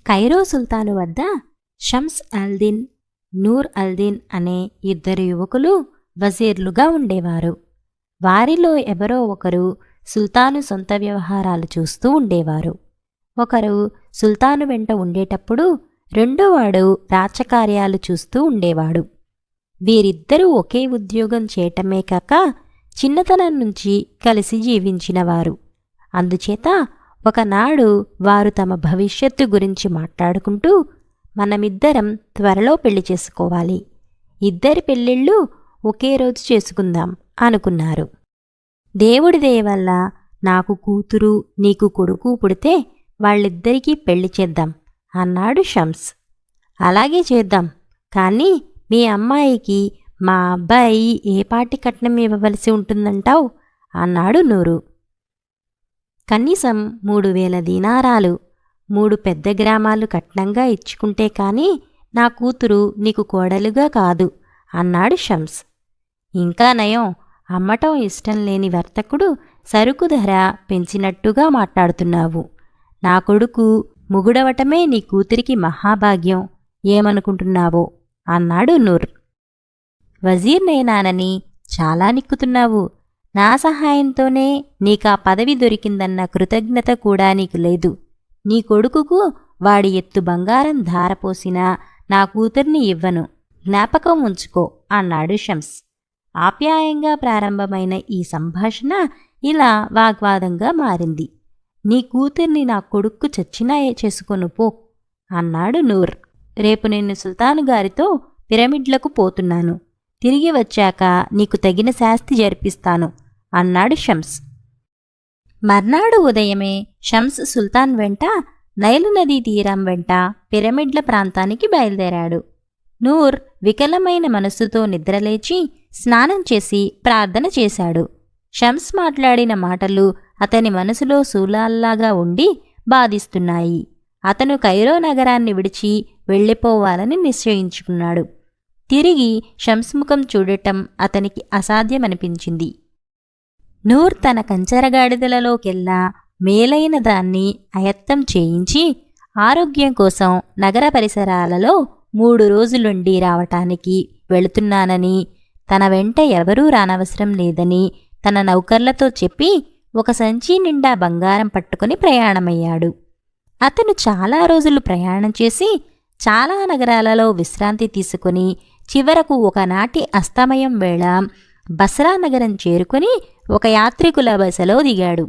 Cairo సుల్తాను వద్ద షమ్స్ అల్దీన్, నూర్ అల్దీన్ అనే ఇద్దరు యువకులు వజీర్లుగా ఉండేవారు. వారిలో ఎవరో ఒకరు సుల్తాను సొంత వ్యవహారాలు చూస్తూ ఉండేవారు. ఒకరు సుల్తాను వెంట ఉండేటప్పుడు రెండోవాడు రాచకార్యాలు చూస్తూ ఉండేవాడు. వీరిద్దరూ ఒకే ఉద్యోగం చేయటమే కాక చిన్నతనం నుంచి కలిసి జీవించినవారు. అందుచేత ఒకనాడు వారు తమ భవిష్యత్తు గురించి మాట్లాడుకుంటూ, మనమిద్దరం త్వరలో పెళ్లి చేసుకోవాలి, ఇద్దరి పెళ్ళిళ్ళు ఒకే రోజు చేసుకుందాం అనుకున్నారు. దేవుడి దయ వల్ల నాకు కూతురు, నీకు కొడుకు పుడితే వాళ్ళిద్దరికీ పెళ్లి చేద్దాం అన్నాడు షమ్స్. అలాగే చేద్దాం, కానీ మీ అమ్మాయికి మా అబ్బాయి ఏపాటి కట్నం ఇవ్వవలసి ఉంటుందంటావు అన్నాడు నూరు. కనీసం 3000 దీనారాలు, 3 పెద్ద గ్రామాలు కట్నంగా ఇచ్చుకుంటే కాని నా కూతురు నీకు కోడలుగా కాదు అన్నాడు షమ్స్. ఇంకా నయం, అమ్మటం ఇష్టం లేని వర్తకుడు సరుకు ధర పెంచినట్టుగా మాట్లాడుతున్నావు. నా కొడుకు ముగుడవటమే నీ కూతురికి మహాభాగ్యం, ఏమనుకుంటున్నావో అన్నాడు నూర్. వజీర్నేనానని చాలా నిక్కుతున్నావు. నా సహాయంతోనే నీకా పదవి దొరికిందన్న కృతజ్ఞత కూడా నీకు లేదు. నీ కొడుకుకు వాడి ఎత్తు బంగారం ధారపోసినా నా కూతుర్ని ఇవ్వను, జ్ఞాపకం ఉంచుకో అన్నాడు షమ్స్. ఆప్యాయంగా ప్రారంభమైన ఈ సంభాషణ ఇలా వాగ్వాదంగా మారింది. నీ కూతుర్ని నా కొడుక్కు చచ్చినా చేసుకొను పో అన్నాడు నూర్. రేపు నేను సుల్తాను గారితో పిరమిడ్లకు పోతున్నాను, తిరిగి వచ్చాక నీకు తగిన శాస్తి జరిపిస్తాను అన్నాడు షమ్స్. మర్నాడు ఉదయమే షమ్స్ సుల్తాన్ వెంట నైలు నదీ తీరం వెంట పిరమిడ్ల ప్రాంతానికి బయలుదేరాడు. నూర్ వికలమైన మనస్సుతో నిద్రలేచి స్నానం చేసి ప్రార్థన చేశాడు. షమ్స్ మాట్లాడిన మాటలు అతని మనసులో శూలాల్లాగా ఉండి బాధిస్తున్నాయి. అతను కైరో నగరాన్ని విడిచి వెళ్ళిపోవాలని నిశ్చయించుకున్నాడు. తిరిగి షమ్స్ ముఖం చూడటం అతనికి అసాధ్యమనిపించింది. నూర్ తన కంచరగాడిదలలోకెల్లా మేలైన దాన్ని అయత్తం చేయించి ఆరోగ్యం కోసం నగర పరిసరాలలో 3 రోజులుండి రావటానికి వెళుతున్నానని, తన వెంట ఎవరూ రానవసరం లేదని తన నౌకర్లతో చెప్పి ఒక సంచి నిండా బంగారం పట్టుకుని ప్రయాణమయ్యాడు. అతను చాలా రోజులు ప్రయాణం చేసి చాలా నగరాలలో విశ్రాంతి తీసుకుని చివరకు ఒకనాటి అస్తమయం వేళ బస్రా నగరం చేరుకుని ఒక యాత్రికుల బసలో దిగాడు.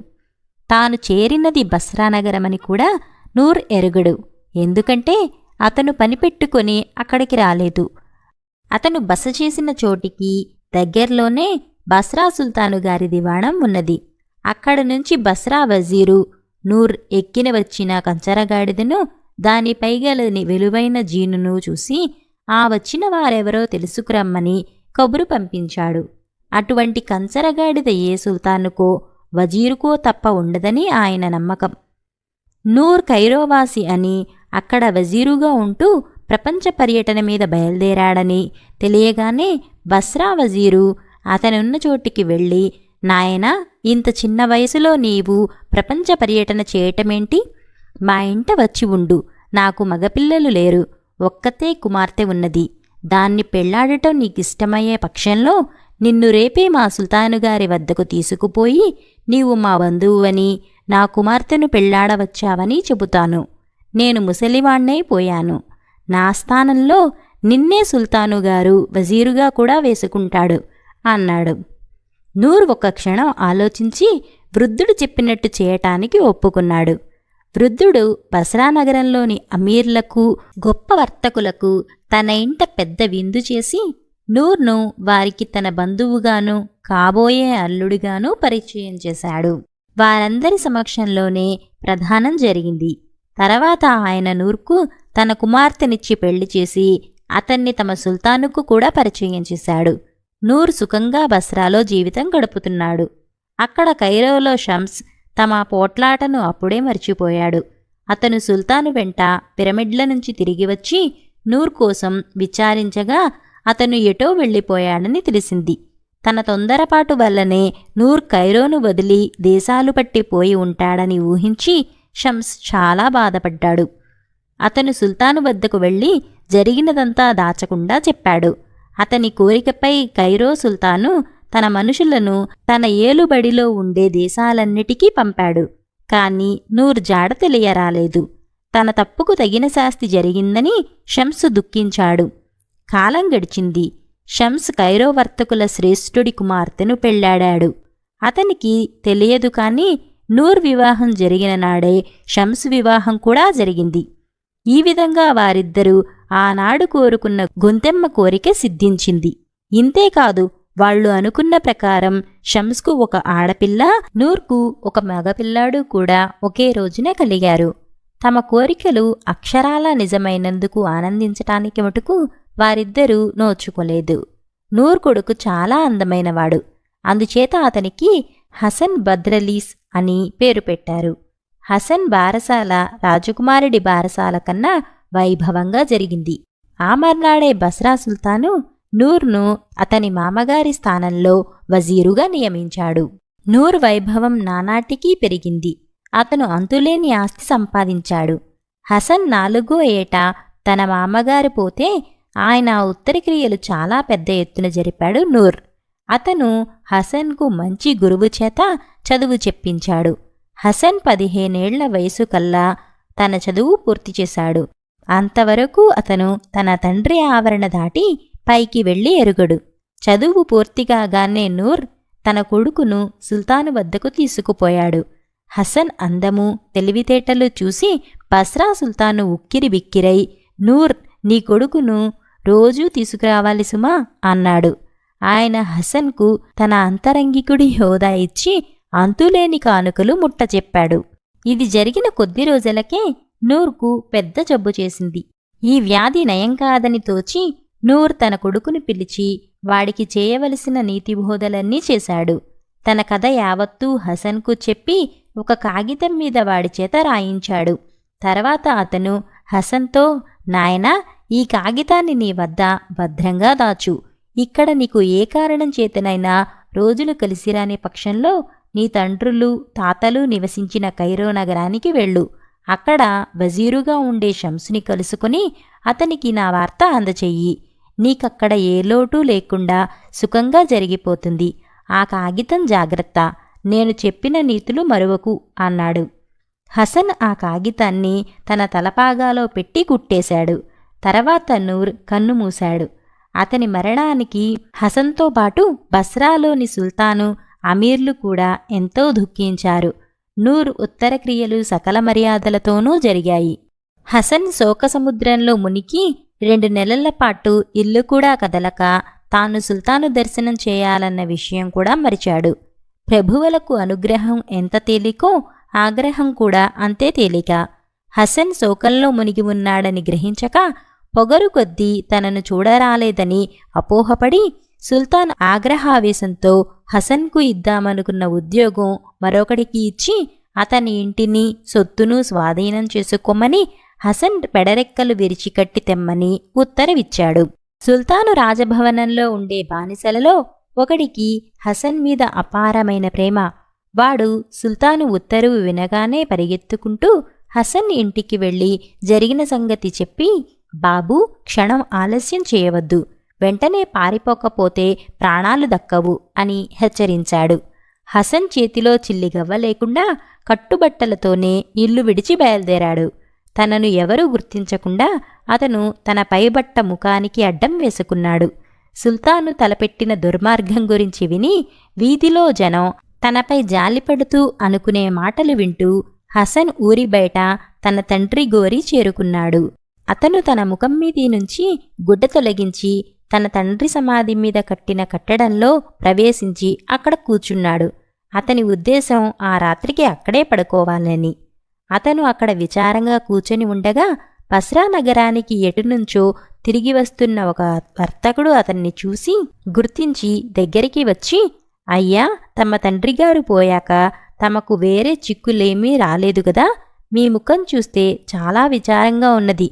తాను చేరినది బస్రా నగరమని కూడా నూర్ ఎరుగడు. ఎందుకంటే అతను పనిపెట్టుకొని అక్కడికి రాలేదు. అతను బస చేసిన చోటికి దగ్గర్లోనే బస్రా సుల్తాను గారి దివాణం ఉన్నది. అక్కడి నుంచి బస్రా వజీరు నూర్ ఎక్కిన వచ్చిన కంచరగాడిదను, దానిపై గలని విలువైన జీనును చూసి ఆ వచ్చిన వారెవరో తెలుసుకురమ్మని కబురు పంపించాడు. అటువంటి కంచరగాడిద ఏ సుల్తానుకో వజీరుకో తప్ప ఉండదని ఆయన నమ్మకం. నూర్ కైరోవాసి అని, అక్కడ వజీరుగా ఉంటూ ప్రపంచ పర్యటన మీద బయలుదేరాడని తెలియగానే బస్రా వజీరు అతనున్న చోటికి వెళ్ళి, నాయనా, ఇంత చిన్న వయసులో నీవు ప్రపంచ పర్యటన చేయటమేంటి? మా ఇంట వచ్చి ఉండు. నాకు మగపిల్లలు లేరు, ఒక్కతే కుమార్తె ఉన్నది. దాన్ని పెళ్లాడటం నీకిష్టమయ్యే పక్షంలో నిన్ను రేపే మా సుల్తానుగారి వద్దకు తీసుకుపోయి నీవు మా బంధువువని, నా కుమార్తెను పెళ్లాడవచ్చావని చెబుతాను. నేను ముసలివాణ్ణై పోయాను. నా స్థానంలో నిన్నే సుల్తానుగారు వజీరుగా కూడా వేసుకుంటాడు అన్నాడు. నూర్ ఒక్క క్షణం ఆలోచించి వృద్ధుడు చెప్పినట్టు చేయటానికి ఒప్పుకున్నాడు. వృద్ధుడు బస్రా నగరంలోని అమీర్లకు, గొప్ప వర్తకులకు తన ఇంట పెద్ద విందు చేసి నూర్ను వారికి తన బంధువుగాను కాబోయే అల్లుడిగాను పరిచయం చేశాడు. వారందరి సమక్షంలోనే ప్రధానం జరిగింది. తర్వాత ఆయన నూర్కు తన కుమార్తెనిచ్చి పెళ్లి చేసి అతన్ని తమ సుల్తానుకు కూడా పరిచయం చేశాడు. నూర్ సుఖంగా బస్రాలో జీవితం గడుపుతున్నాడు. అక్కడ కైరోలో షమ్స్ తమ పోట్లాటను అప్పుడే మర్చిపోయాడు. అతను సుల్తాను వెంట పిరమిడ్ల నుంచి తిరిగి వచ్చి నూర్ కోసం విచారించగా అతను ఎటో వెళ్ళిపోయాడని తెలిసింది. తన తొందరపాటు వల్లనే నూర్ కైరోను వదిలి దేశాలు పట్టిపోయి ఉంటాడని ఊహించి షమ్స్ చాలా బాధపడ్డాడు. అతను సుల్తాను వద్దకు వెళ్ళి జరిగినదంతా దాచకుండా చెప్పాడు. అతని కోరికపై కైరో సుల్తాను తన మనుషులను తన ఏలుబడిలో ఉండే దేశాలన్నిటికీ పంపాడు. కాని నూర్ జాడ తెలియరాలేదు. తన తప్పుకు తగిన శాస్తి జరిగిందని షంసు దుఃఖించాడు. కాలం గడిచింది. షంస్ కైరో వర్తకుల శ్రేష్ఠుడి కుమార్తెను పెళ్లాడాడు. అతనికి తెలియదు కాని నూర్ వివాహం జరిగిన నాడే షంస్ వివాహం కూడా జరిగింది. ఈ విధంగా వారిద్దరూ ఆనాడు కోరుకున్న గొంతెమ్మ కోరిక సిద్ధించింది. ఇంతేకాదు, వాళ్లు అనుకున్న ప్రకారం షంస్కు ఒక ఆడపిల్ల, నూర్కు ఒక మగపిల్లాడు కూడా ఒకే రోజున కలిగారు. తమ కోరికలు అక్షరాలా నిజమైనందుకు ఆనందించటానికి మటుకు వారిద్దరూ నోచుకోలేదు. నూర్ కొడుకు చాలా అందమైనవాడు. అందుచేత అతనికి హసన్ బద్రలీస్ అని పేరు పెట్టారు. హసన్ బారసాల రాజకుమారుడి బారసాల కన్నా వైభవంగా జరిగింది. ఆ మర్నాడే బస్రా సుల్తాను నూర్ను అతని మామగారి స్థానంలో వజీరుగా నియమించాడు. నూర్ వైభవం నానాటికీ పెరిగింది. అతను అంతులేని ఆస్తి సంపాదించాడు. హసన్ 4వ ఏట తన మామగారు పోతే ఆయన ఉత్తరక్రియలు చాలా పెద్ద ఎత్తున జరిపాడు నూర్. అతను హసన్కు మంచి గురువు చేత చదువు చెప్పించాడు. హసన్ 15 ఏళ్ల వయసు కల్లా తన చదువు పూర్తి చేశాడు. అంతవరకు అతను తన తండ్రి ఆవరణ దాటి పైకి వెళ్ళి ఎరుగడు. చదువు పూర్తిగానే నూర్ తన కొడుకును సుల్తాను వద్దకు తీసుకుపోయాడు. హసన్ అందము తెలివితేటలు చూసి బస్రా సుల్తాను ఉక్కిరి బిక్కిరై, నూర్, నీ కొడుకును రోజూ తీసుకురావాలి సుమా అన్నాడు. ఆయన హసన్కు తన అంతరంగికుడి హోదా ఇచ్చి అంతులేని కానుకలు ముట్టచెప్పాడు. ఇది జరిగిన కొద్ది రోజులకే నూర్కు పెద్ద జబ్బు చేసింది. ఈ వ్యాధి నయం కాదని తోచి నూర్ తన కొడుకుని పిలిచి వాడికి చేయవలసిన నీతిబోధలన్నీ చేశాడు. తన కథ యావత్తూ హసన్కు చెప్పి ఒక కాగితం మీద వాడి చేత రాయించాడు. తర్వాత అతను హసన్తో, నాయనా, ఈ కాగితాన్ని నీ వద్ద భద్రంగా దాచు. ఇక్కడ నీకు ఏ కారణం చేతనైనా రోజులు కలిసిరాని పక్షంలో నీ తండ్రులు తాతలు నివసించిన కైరో నగరానికి వెళ్ళు. అక్కడ వజీరుగా ఉండే షంసుని కలుసుకుని అతనికి నా వార్త అందచెయ్యి. నీకక్కడ ఏ లోటు లేకుండా సుఖంగా జరిగిపోతుంది. ఆ కాగితం జాగ్రత్త. నేను చెప్పిన నీతులు మరువకు అన్నాడు. హసన్ ఆ కాగితాన్ని తన తలపాగాలో పెట్టి కుట్టేశాడు. తర్వాత నూర్ కన్ను మూశాడు. అతని మరణానికి హసన్తో పాటు బస్రాలోని సుల్తాను, అమీర్లు కూడా ఎంతో దుఃఖించారు. నూర్ ఉత్తరక్రియలు సకల మర్యాదలతోనూ జరిగాయి. హసన్ శోకసముద్రంలో మునిగి 2 నెలల పాటు ఇల్లు కూడా కదలక తాను సుల్తాను దర్శనం చేయాలన్న విషయం కూడా మరిచాడు. ప్రభువులకు అనుగ్రహం ఎంత తేలికో ఆగ్రహం కూడా అంతే తేలిక. హసన్ శోకంలో మునిగి ఉన్నాడని గ్రహించక పొగరు కొద్దీ తనను చూడరాలేదని అపోహపడి సుల్తాన్ ఆగ్రహావేశంతో హసన్కు ఇద్దామనుకున్న ఉద్యోగం మరొకడికి ఇచ్చి అతని ఇంటిని సొత్తును స్వాధీనం చేసుకోమని హసన్ పెడరెక్కలు విరిచికట్టి తెమ్మని ఉత్తరవిచ్చాడు. సుల్తాను రాజభవనంలో ఉండే బానిసలలో ఒకడికి హసన్ మీద అపారమైన ప్రేమ. వాడు సుల్తాను ఉత్తరువు వినగానే పరిగెత్తుకుంటూ హసన్ ఇంటికి వెళ్ళి జరిగిన సంగతి చెప్పి, బాబూ, క్షణం ఆలస్యం చేయవద్దు. వెంటనే పారిపోకపోతే ప్రాణాలు దక్కవు అని హెచ్చరించాడు. హసన్ చేతిలో చిల్లిగవ్వ లేకుండా కట్టుబట్టలతోనే ఇల్లు విడిచి బయలుదేరాడు. తనను ఎవరూ గుర్తించకుండా అతను తన పైబట్ట ముఖానికి అడ్డం వేసుకున్నాడు. సుల్తాను తలపెట్టిన దుర్మార్గం గురించి విని వీధిలో జనం తనపై జాలిపడుతూ అనుకునే మాటలు వింటూ హసన్ ఊరి బయట తన తండ్రి గోరి చేరుకున్నాడు. అతను తన ముఖం మీది నుంచి గుడ్డ తొలగించి తన తండ్రి సమాధి మీద కట్టిన కట్టడంలో ప్రవేశించి అక్కడ కూర్చున్నాడు. అతని ఉద్దేశం ఆ రాత్రికి అక్కడే పడుకోవాలని. అతను అక్కడ విచారంగా కూర్చొని ఉండగా బస్రా నగరానికి ఎటునుంచో తిరిగి వస్తున్న ఒక వర్తకుడు అతన్ని చూసి గుర్తించి దగ్గరికి వచ్చి, అయ్యా, తమ తండ్రిగారు పోయాక తమకు వేరే చిక్కులేమీ రాలేదు గదా? మీ ముఖం చూస్తే చాలా విచారంగా ఉన్నది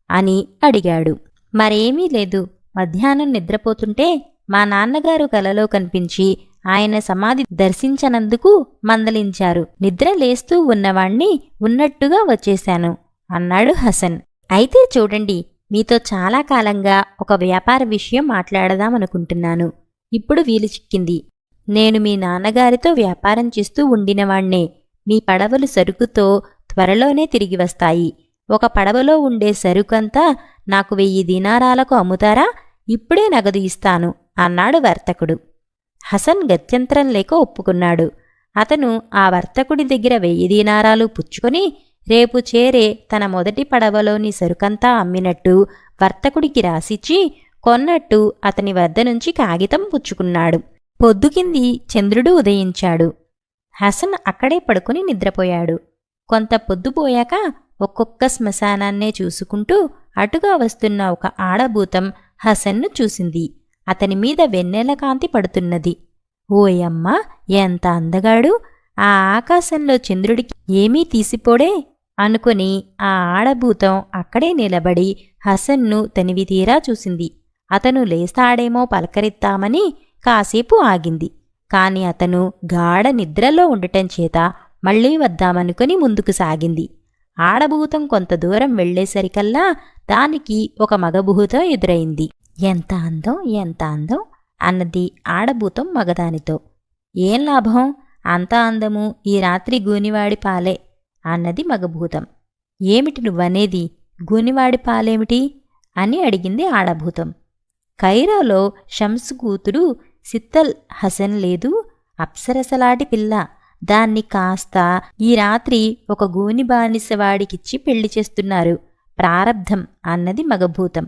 అని అడిగాడు. మరేమీ లేదు. మధ్యాహ్నం నిద్రపోతుంటే మా నాన్నగారు కలలో కనిపించి ఆయన సమాధి దర్శించనందుకు మందలించారు. నిద్ర లేస్తూ ఉన్నవాణ్ణి ఉన్నట్టుగా వచ్చేశాను అన్నాడు హసన్. అయితే చూడండి, మీతో చాలా కాలంగా ఒక వ్యాపార విషయం మాట్లాడదామనుకుంటున్నాను. ఇప్పుడు వీలు చిక్కింది. నేను మీ నాన్నగారితో వ్యాపారం చేస్తూ ఉండినవాణ్ణే. మీ పడవలు సరుకుతో త్వరలోనే తిరిగి వస్తాయి. ఒక పడవలో ఉండే సరుకంతా నాకు 1000 దీనారాలకు అమ్ముతారా? ఇప్పుడే నగదు ఇస్తాను అన్నాడు వర్తకుడు. హసన్ గత్యంతరం లేక ఒప్పుకున్నాడు. అతను ఆ వర్తకుడి దగ్గర 1000 దీనారాలు పుచ్చుకొని రేపు చేరే తన మొదటి పడవలోని సరుకంతా అమ్మినట్టు వర్తకుడికి రాసిచ్చి కొన్నట్టు అతని వద్ద నుంచి కాగితం పుచ్చుకున్నాడు. పొద్దుకింది చంద్రుడు ఉదయించాడు. హసన్ అక్కడే పడుకుని నిద్రపోయాడు. కొంత పొద్దుపోయాక ఒక్కొక్క శ్మశానాన్నే చూసుకుంటూ అటుగా వస్తున్న ఒక ఆడభూతం హసన్ను చూసింది. అతని మీద వెన్నెల కాంతి పడుతున్నది. ఓయమ్మా, ఎంత అందగాడు! ఆ ఆకాశంలో చంద్రుడికి ఏమీ తీసిపోడే అనుకుని ఆ ఆడభూతం అక్కడే నిలబడి హసన్ను తనివితీరా చూసింది. అతను లేస్తాడేమో పలకరిద్దామని కాసేపు ఆగింది. కాని అతను గాఢ నిద్రలో ఉండటం చేత మళ్లీ వద్దామనుకుని ముందుకు సాగింది. ఆడభూతం కొంత దూరం వెళ్లేసరికల్లా దానికి ఒక మగభూతం ఎదురైంది. ఎంత అందం, ఎంత అందం అన్నది ఆడభూతం మగదానితో. ఏం లాభం, అంత అందము ఈ రాత్రి గూనివాడి పాలే అన్నది మగభూతం. ఏమిటి నువ్వనేది? గూనివాడి పాలేమిటి అని అడిగింది ఆడభూతం. కైరోలో షమ్స్ కూతురు సిత్తల్ హసన్ లేదు, అప్సరసలాటి పిల్ల. దాన్ని కాస్త ఈ రాత్రి ఒక గూని బానిసవాడికిచ్చి పెళ్లి చేస్తున్నారు. ప్రారబ్ధం అన్నది మగభూతం.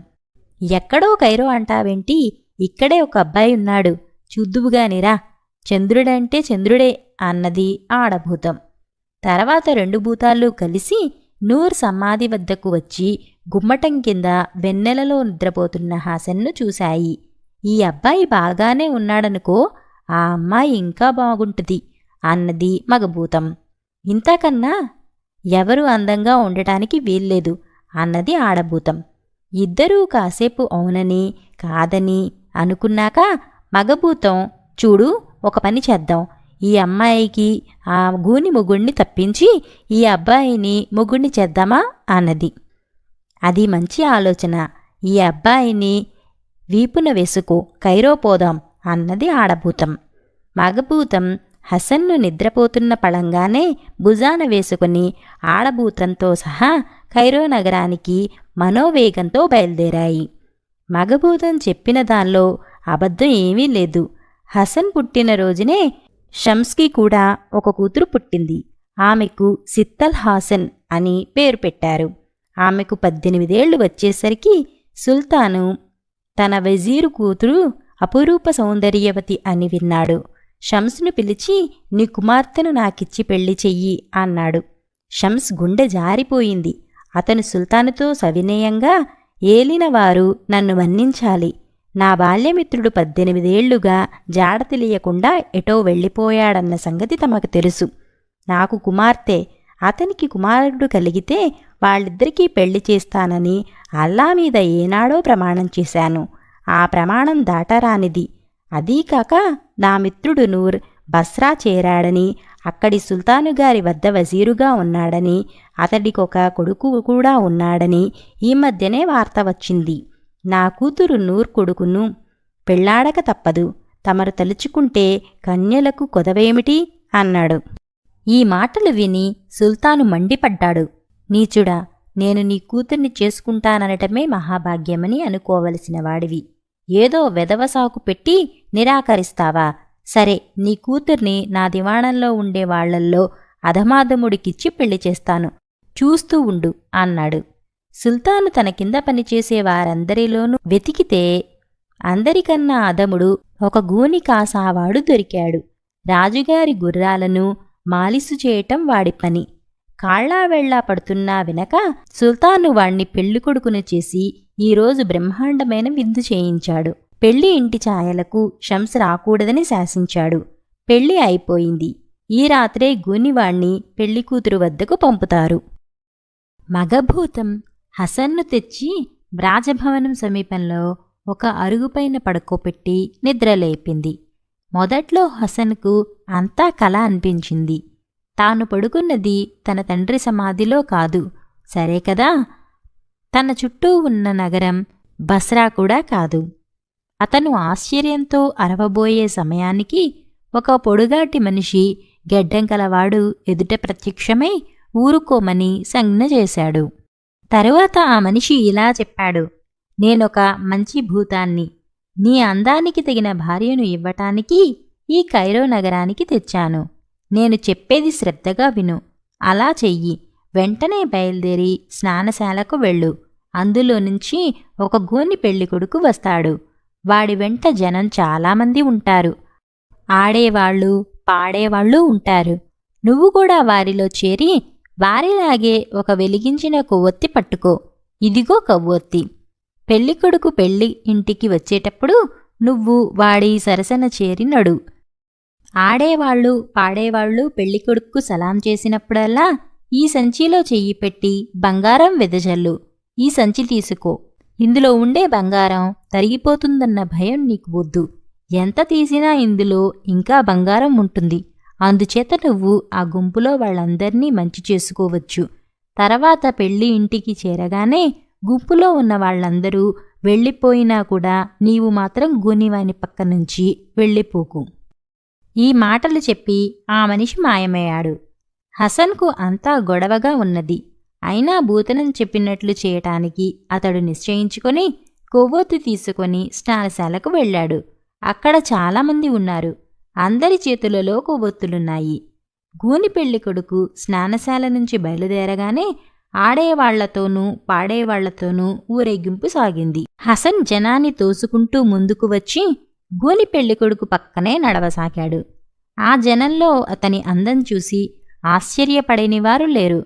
ఎక్కడో కైరో అంటావేంటి? ఇక్కడే ఒక అబ్బాయి ఉన్నాడు, చూద్దువుగానిరా. చంద్రుడంటే చంద్రుడే అన్నది ఆడభూతం. తర్వాత 2 భూతాలు కలిసి నూర్ సమాధి వద్దకు వచ్చి గుమ్మటం కింద వెన్నెలలో నిద్రపోతున్న హాసన్ను చూశాయి. ఈ అబ్బాయి బాగానే ఉన్నాడనుకో, ఆ అమ్మాయి ఇంకా బాగుంటుంది అన్నది మగభూతం. ఇంతకన్నా ఎవరూ అందంగా ఉండటానికి వీల్లేదు అన్నది ఆడభూతం. ఇద్దరూ కాసేపు అవునని కాదని అనుకున్నాక మగభూతం, చూడు, ఒక పని చేద్దాం. ఈ అమ్మాయికి ఆ గూని మొగుణ్ణి తప్పించి ఈ అబ్బాయిని మొగుణ్ణి చేద్దామా అన్నది. అది మంచి ఆలోచన. ఈ అబ్బాయిని వీపున వేసుకో, కైరో పోదాం అన్నది ఆడభూతం. మగభూతం హసన్ను నిద్రపోతున్న పళంగానే భుజాన వేసుకుని ఆడభూతంతో సహా కైరో నగరానికి మనోవేగంతో బయలుదేరాయి. మగభూతం చెప్పిన దానిలో అబద్ధం ఏమీ లేదు. హసన్ పుట్టిన రోజునే షమ్స్కి కూడా ఒక కూతురు పుట్టింది. ఆమెకు సిత్తల్ హాసన్ అని పేరు పెట్టారు. ఆమెకు 18 ఏళ్లు వచ్చేసరికి సుల్తాను తన వజీరు కూతురు అపురూప సౌందర్యవతి అని విన్నాడు. షమ్స్ను పిలిచి, నీ కుమార్తెను నాకిచ్చి పెళ్లి చెయ్యి అన్నాడు. షమ్స్ గుండె జారిపోయింది. అతను సుల్తానుతో సవినయంగా, ఏలినవారు నన్ను మన్నించాలి. నా బాల్యమిత్రుడు 18 ఏళ్లుగా జాడ తెలియకుండా ఎటో వెళ్ళిపోయాడన్న సంగతి తమకు తెలుసు. నాకు కుమార్తె, అతనికి కుమారుడు కలిగితే వాళ్ళిద్దరికీ పెళ్లి చేస్తానని అల్లా మీద ఏనాడో ప్రమాణం చేశాను. ఆ ప్రమాణం దాటరానిది. అదీకాక నా మిత్రుడు నూర్ బస్రా చేరాడని, అక్కడి సుల్తానుగారి వద్ద వజీరుగా ఉన్నాడని, అతడికొక కొడుకు కూడా ఉన్నాడని ఈ మధ్యనే వార్త వచ్చింది. నా కూతురు నూర్ కొడుకును పెళ్లాడక తప్పదు. తమరు తలుచుకుంటే కన్యలకు కొదవేమిటి అన్నాడు. ఈ మాటలు విని సుల్తాను మండిపడ్డాడు. నీచుడా, నేను నీ కూతుర్ని చేసుకుంటాననటమే మహాభాగ్యమని అనుకోవలసిన వాడివి. ఏదో వెధవసాకు పెట్టి నిరాకరిస్తావా? సరే, నీ కూతుర్ని నా దివాణంలో ఉండే వాళ్లల్లో అధమాధముడికిచ్చి పెళ్లి చేస్తాను, చూస్తూ ఉండు అన్నాడు. సుల్తాను తన కింద పనిచేసే వారందరిలోనూ వెతికితే అందరికన్నా అధముడు ఒక గూని కాసావాడు దొరికాడు. రాజుగారి గుర్రాలను మాలిసు చేయటం వాడి పని. కాళ్లావెళ్లా పడుతున్నా వెనక సుల్తాను వాణ్ణి పెళ్లికొడుకును చేసి ఈరోజు బ్రహ్మాండమైన విందు చేయించాడు. పెళ్లి ఇంటి ఛాయలకు షమ్స్ రాకూడదని శాసించాడు. పెళ్లి అయిపోయింది. ఈ రాత్రే గూనివాణ్ణి పెళ్లికూతురు వద్దకు పంపుతారు. మగభూతం హసన్ను తెచ్చి రాజభవనం సమీపంలో ఒక అరుగుపైన పడుకోపెట్టి నిద్రలేపింది. మొదట్లో హసన్కు అంతా కల అనిపించింది. తాను పడుకున్నది తన తండ్రి సమాధిలో కాదు, సరే కదా, తన చుట్టూ ఉన్న నగరం బస్రా కూడా కాదు. అతను ఆశ్చర్యంతో అరవబోయే సమయానికి ఒక పొడుగాటి మనిషి గెడ్డం కలవాడు ఎదుట ప్రత్యక్షమై ఊరుకోమని సంజ్ఞ చేశాడు. తరువాత ఆ మనిషి ఇలా చెప్పాడు: నేనొక మంచి భూతాన్ని. నీ అందానికి తగిన భార్యను ఇవ్వటానికి ఈ కైరో నగరానికి తెచ్చాను. నేను చెప్పేది శ్రద్ధగా విను. అలా చెయ్యి. వెంటనే బయలుదేరి స్నానశాలకు వెళ్ళు. అందులో నుంచి ఒక గోని పెళ్ళికొడుకు వస్తాడు. వాడి వెంట జనం చాలామంది ఉంటారు. ఆడేవాళ్ళు పాడేవాళ్ళు ఉంటారు. నువ్వు కూడా వారిలో చేరి వారిలాగే ఒక వెలిగించిన కొవ్వొత్తి పట్టుకో. ఇదిగో కొవ్వొత్తి. పెళ్ళికొడుకు పెళ్ళి ఇంటికి వచ్చేటప్పుడు నువ్వు వాడి సరసన చేరి నడు. ఆడేవాళ్ళు పాడేవాళ్ళు పెళ్ళికొడుక్కు సలాం చేసినప్పుడల్లా ఈ సంచిలో చెయ్యి పెట్టి బంగారం వెదజల్లు. ఈ సంచి తీసుకో. ఇందులో ఉండే బంగారం తరిగిపోతుందన్న భయం నీకు వద్దు. ఎంత తీసినా ఇందులో ఇంకా బంగారం ఉంటుంది. అందుచేత నువ్వు ఆ గుంపులో వాళ్ళందర్నీ మంచి చేసుకోవచ్చు. తర్వాత పెళ్ళి ఇంటికి చేరగానే గుంపులో ఉన్న వాళ్ళందరూ వెళ్ళిపోయినా కూడా నీవు మాత్రం గూనివాని పక్క నుంచి వెళ్ళిపోకు. ఈ మాటలు చెప్పి ఆ మనిషి మాయమయ్యాడు. హసన్కు అంతా గొడవగా ఉన్నది. అయినా భూతనం చెప్పినట్లు చేయటానికి అతడు నిశ్చయించుకొని కొవ్వొత్తి తీసుకొని స్నానశాలకు వెళ్ళాడు. అక్కడ చాలామంది ఉన్నారు. అందరి చేతులలో కొవ్వొత్తులున్నాయి. గూని పెళ్లి కొడుకు స్నానశాల నుంచి బయలుదేరగానే ఆడేవాళ్లతోనూ పాడేవాళ్లతోనూ ఊరేగింపు సాగింది. హసన్ జనాన్ని తోసుకుంటూ ముందుకు వచ్చి గూని పెళ్ళికొడుకు పక్కనే నడవసాగాడు. ఆ జనంలో అతని అందం చూసి ఆశ్చర్యపడేనివారు లేరు.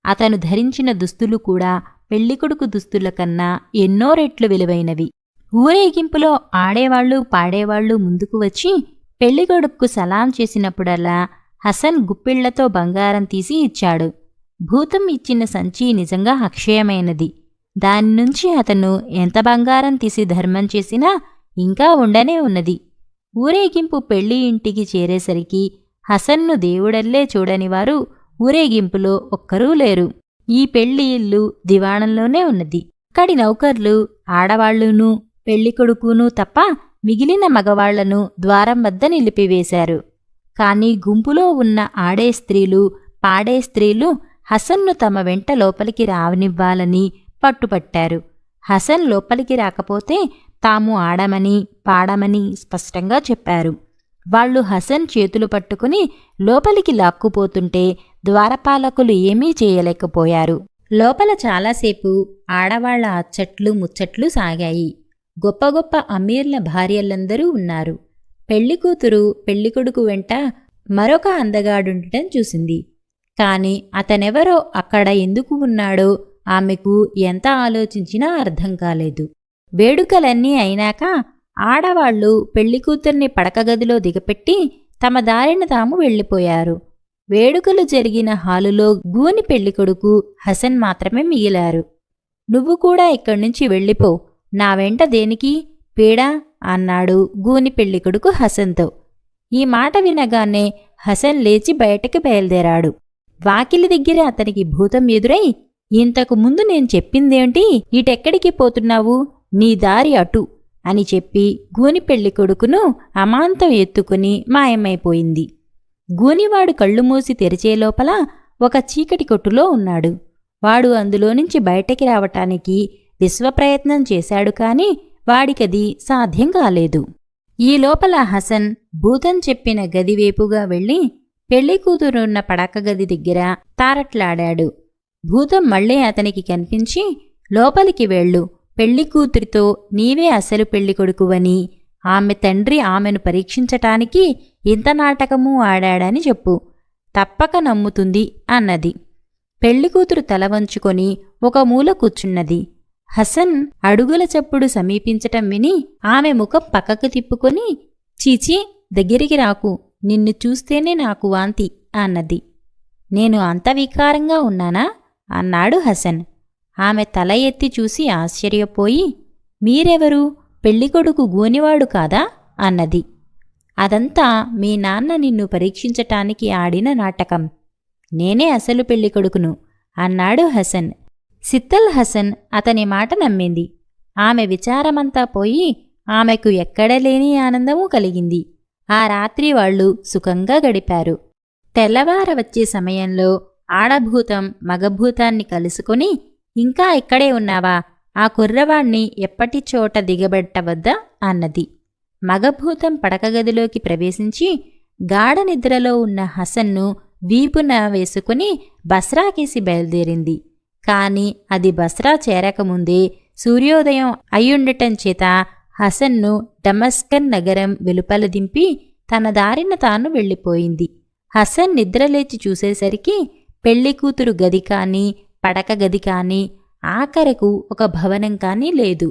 అతను ధరించిన దుస్తులు కూడా పెళ్ళికొడుకు దుస్తుల కన్నా ఎన్నో రెట్లు విలువైనవి. ఊరేగింపులో ఆడేవాళ్లు పాడేవాళ్లు ముందుకు వచ్చి పెళ్ళికొడుక్కు సలాం చేసినప్పుడల్లా హసన్ గుప్పిళ్లతో బంగారం తీసి ఇచ్చాడు. భూతం ఇచ్చిన సంచి నిజంగా అక్షయమైనది. దాని నుంచి అతను ఎంత బంగారం తీసి ధర్మం చేసినా ఇంకా ఉండనే ఉన్నది. ఊరేగింపు పెళ్లి ఇంటికి చేరేసరికి హసన్ను దేవుడల్లే చూడనివారు ఊరేగింపులో ఒక్కరూ లేరు. ఈ పెళ్లి ఇల్లు దివాణంలోనే ఉన్నది. అక్కడి నౌకర్లు ఆడవాళ్లునూ పెళ్ళికొడుకునూ తప్ప మిగిలిన మగవాళ్లను ద్వారం వద్ద నిలిపివేశారు. కాని గుంపులో ఉన్న ఆడే స్త్రీలు పాడే స్త్రీలు హసన్ను తమ వెంట లోపలికి రావనివ్వాలని పట్టుపట్టారు. హసన్ లోపలికి రాకపోతే తాము ఆడమని పాడమని స్పష్టంగా చెప్పారు. వాళ్లు హసన్ చేతులు పట్టుకుని లోపలికి లాక్కుపోతుంటే ద్వారపాలకులు ఏమీ చేయలేకపోయారు. లోపల చాలాసేపు ఆడవాళ్ల అచ్చట్లు ముచ్చట్లు సాగాయి. గొప్ప గొప్ప అమీర్ల భార్యలందరూ ఉన్నారు. పెళ్లికూతురు పెళ్ళికొడుకు వెంట మరొక అందగాడుండటం చూసింది. కాని అతనెవరో అక్కడ ఎందుకు ఉన్నాడో ఆమెకు ఎంత ఆలోచించినా అర్థం కాలేదు. వేడుకలన్నీ అయినాక ఆడవాళ్లు పెళ్లికూతుర్ని పడకగదిలో దిగపెట్టి తమ దారిన తాము వెళ్ళిపోయారు. వేడుకలు జరిగిన హాలులో గూని పెళ్ళికొడుకు హసన్ మాత్రమే మిగిలారు. నువ్వు కూడా ఇక్కడ్నుంచి వెళ్ళిపో. నా వెంట దేనికి పీడా అన్నాడు గూని పెళ్ళికొడుకు హసన్తో. ఈ మాట వినగానే హసన్ లేచి బయటకి బయలుదేరాడు. వాకిలి దగ్గర అతనికి భూతం ఎదురై, ఇంతకు ముందు నేను చెప్పిందేంటి? ఇటెక్కడికి పోతున్నావు? నీ దారి అటు అని చెప్పి గూని పెళ్ళికొడుకును అమాంతం ఎత్తుకుని మాయమైపోయింది. గూనివాడు కళ్ళు మూసి తెరిచేలోపల ఒక చీకటి కొట్టులో ఉన్నాడు. వాడు అందులోనుంచి బయటకి రావటానికి విశ్వప్రయత్నం చేశాడు కాని వాడికది సాధ్యం కాలేదు. ఈ లోపల హసన్ భూతం చెప్పిన గదివేపుగా వెళ్ళి పెళ్లికూతురున్న పడకగది దగ్గర తారట్లాడాడు. భూతం మళ్లీ అతనికి కనిపించి, లోపలికి వెళ్ళు. పెళ్లికూతురితో నీవే అసలు పెళ్ళికొడుకువని, ఆమె తండ్రి ఆమెను పరీక్షించటానికి ఇంత నాటకమూ ఆడాడని చెప్పు. తప్పక నమ్ముతుంది అన్నది. పెళ్లికూతురు తల వంచుకొని ఒక మూల కూర్చున్నది. హసన్ అడుగుల చప్పుడు సమీపించటం విని ఆమె ముఖం పక్కకు తిప్పుకొని, చీచీ, దగ్గరికి రాకు, నిన్ను చూస్తేనే నాకు వాంతి అన్నది. నేను అంత వికారంగా ఉన్నానా అన్నాడు హసన్. ఆమె తల ఎత్తి చూసి ఆశ్చర్యపోయి, మీరెవరు? పెళ్ళికొడుకు గూనివాడు కాదా అన్నది. అదంతా మీ నాన్న నిన్ను పరీక్షించటానికి ఆడిన నాటకం. నేనే అసలు పెళ్ళికొడుకును అన్నాడు హసన్. సిత్తల్ హసన్ అతని మాట నమ్మింది. ఆమె విచారమంతా పోయి ఆమెకు ఎక్కడలేని ఆనందమూ కలిగింది. ఆ రాత్రి వాళ్లు సుఖంగా గడిపారు. తెల్లవార వచ్చే సమయంలో ఆడభూతం మగభూతాన్ని కలుసుకుని, ఇంకా ఇక్కడే ఉన్నావా? ఆ కుర్రవాణ్ణి ఎప్పటి చోట దిగబెట్టవద్దా అన్నది. మగభూతం పడకగదిలోకి ప్రవేశించి గాఢ నిద్రలో ఉన్న హసన్ను వీపున వేసుకుని బస్రాకేసి బయలుదేరింది. కాని అది బస్రా చేరకముందే సూర్యోదయం అయ్యుండటం చేత హసన్ను డమస్కన్ నగరం వెలుపల దింపి తన దారిన తాను వెళ్ళిపోయింది. హసన్ నిద్రలేచి చూసేసరికి పెళ్లికూతురు గది కాని, పడక గది కాని, ఆఖరకు ఒక భవనం కానీ లేదు.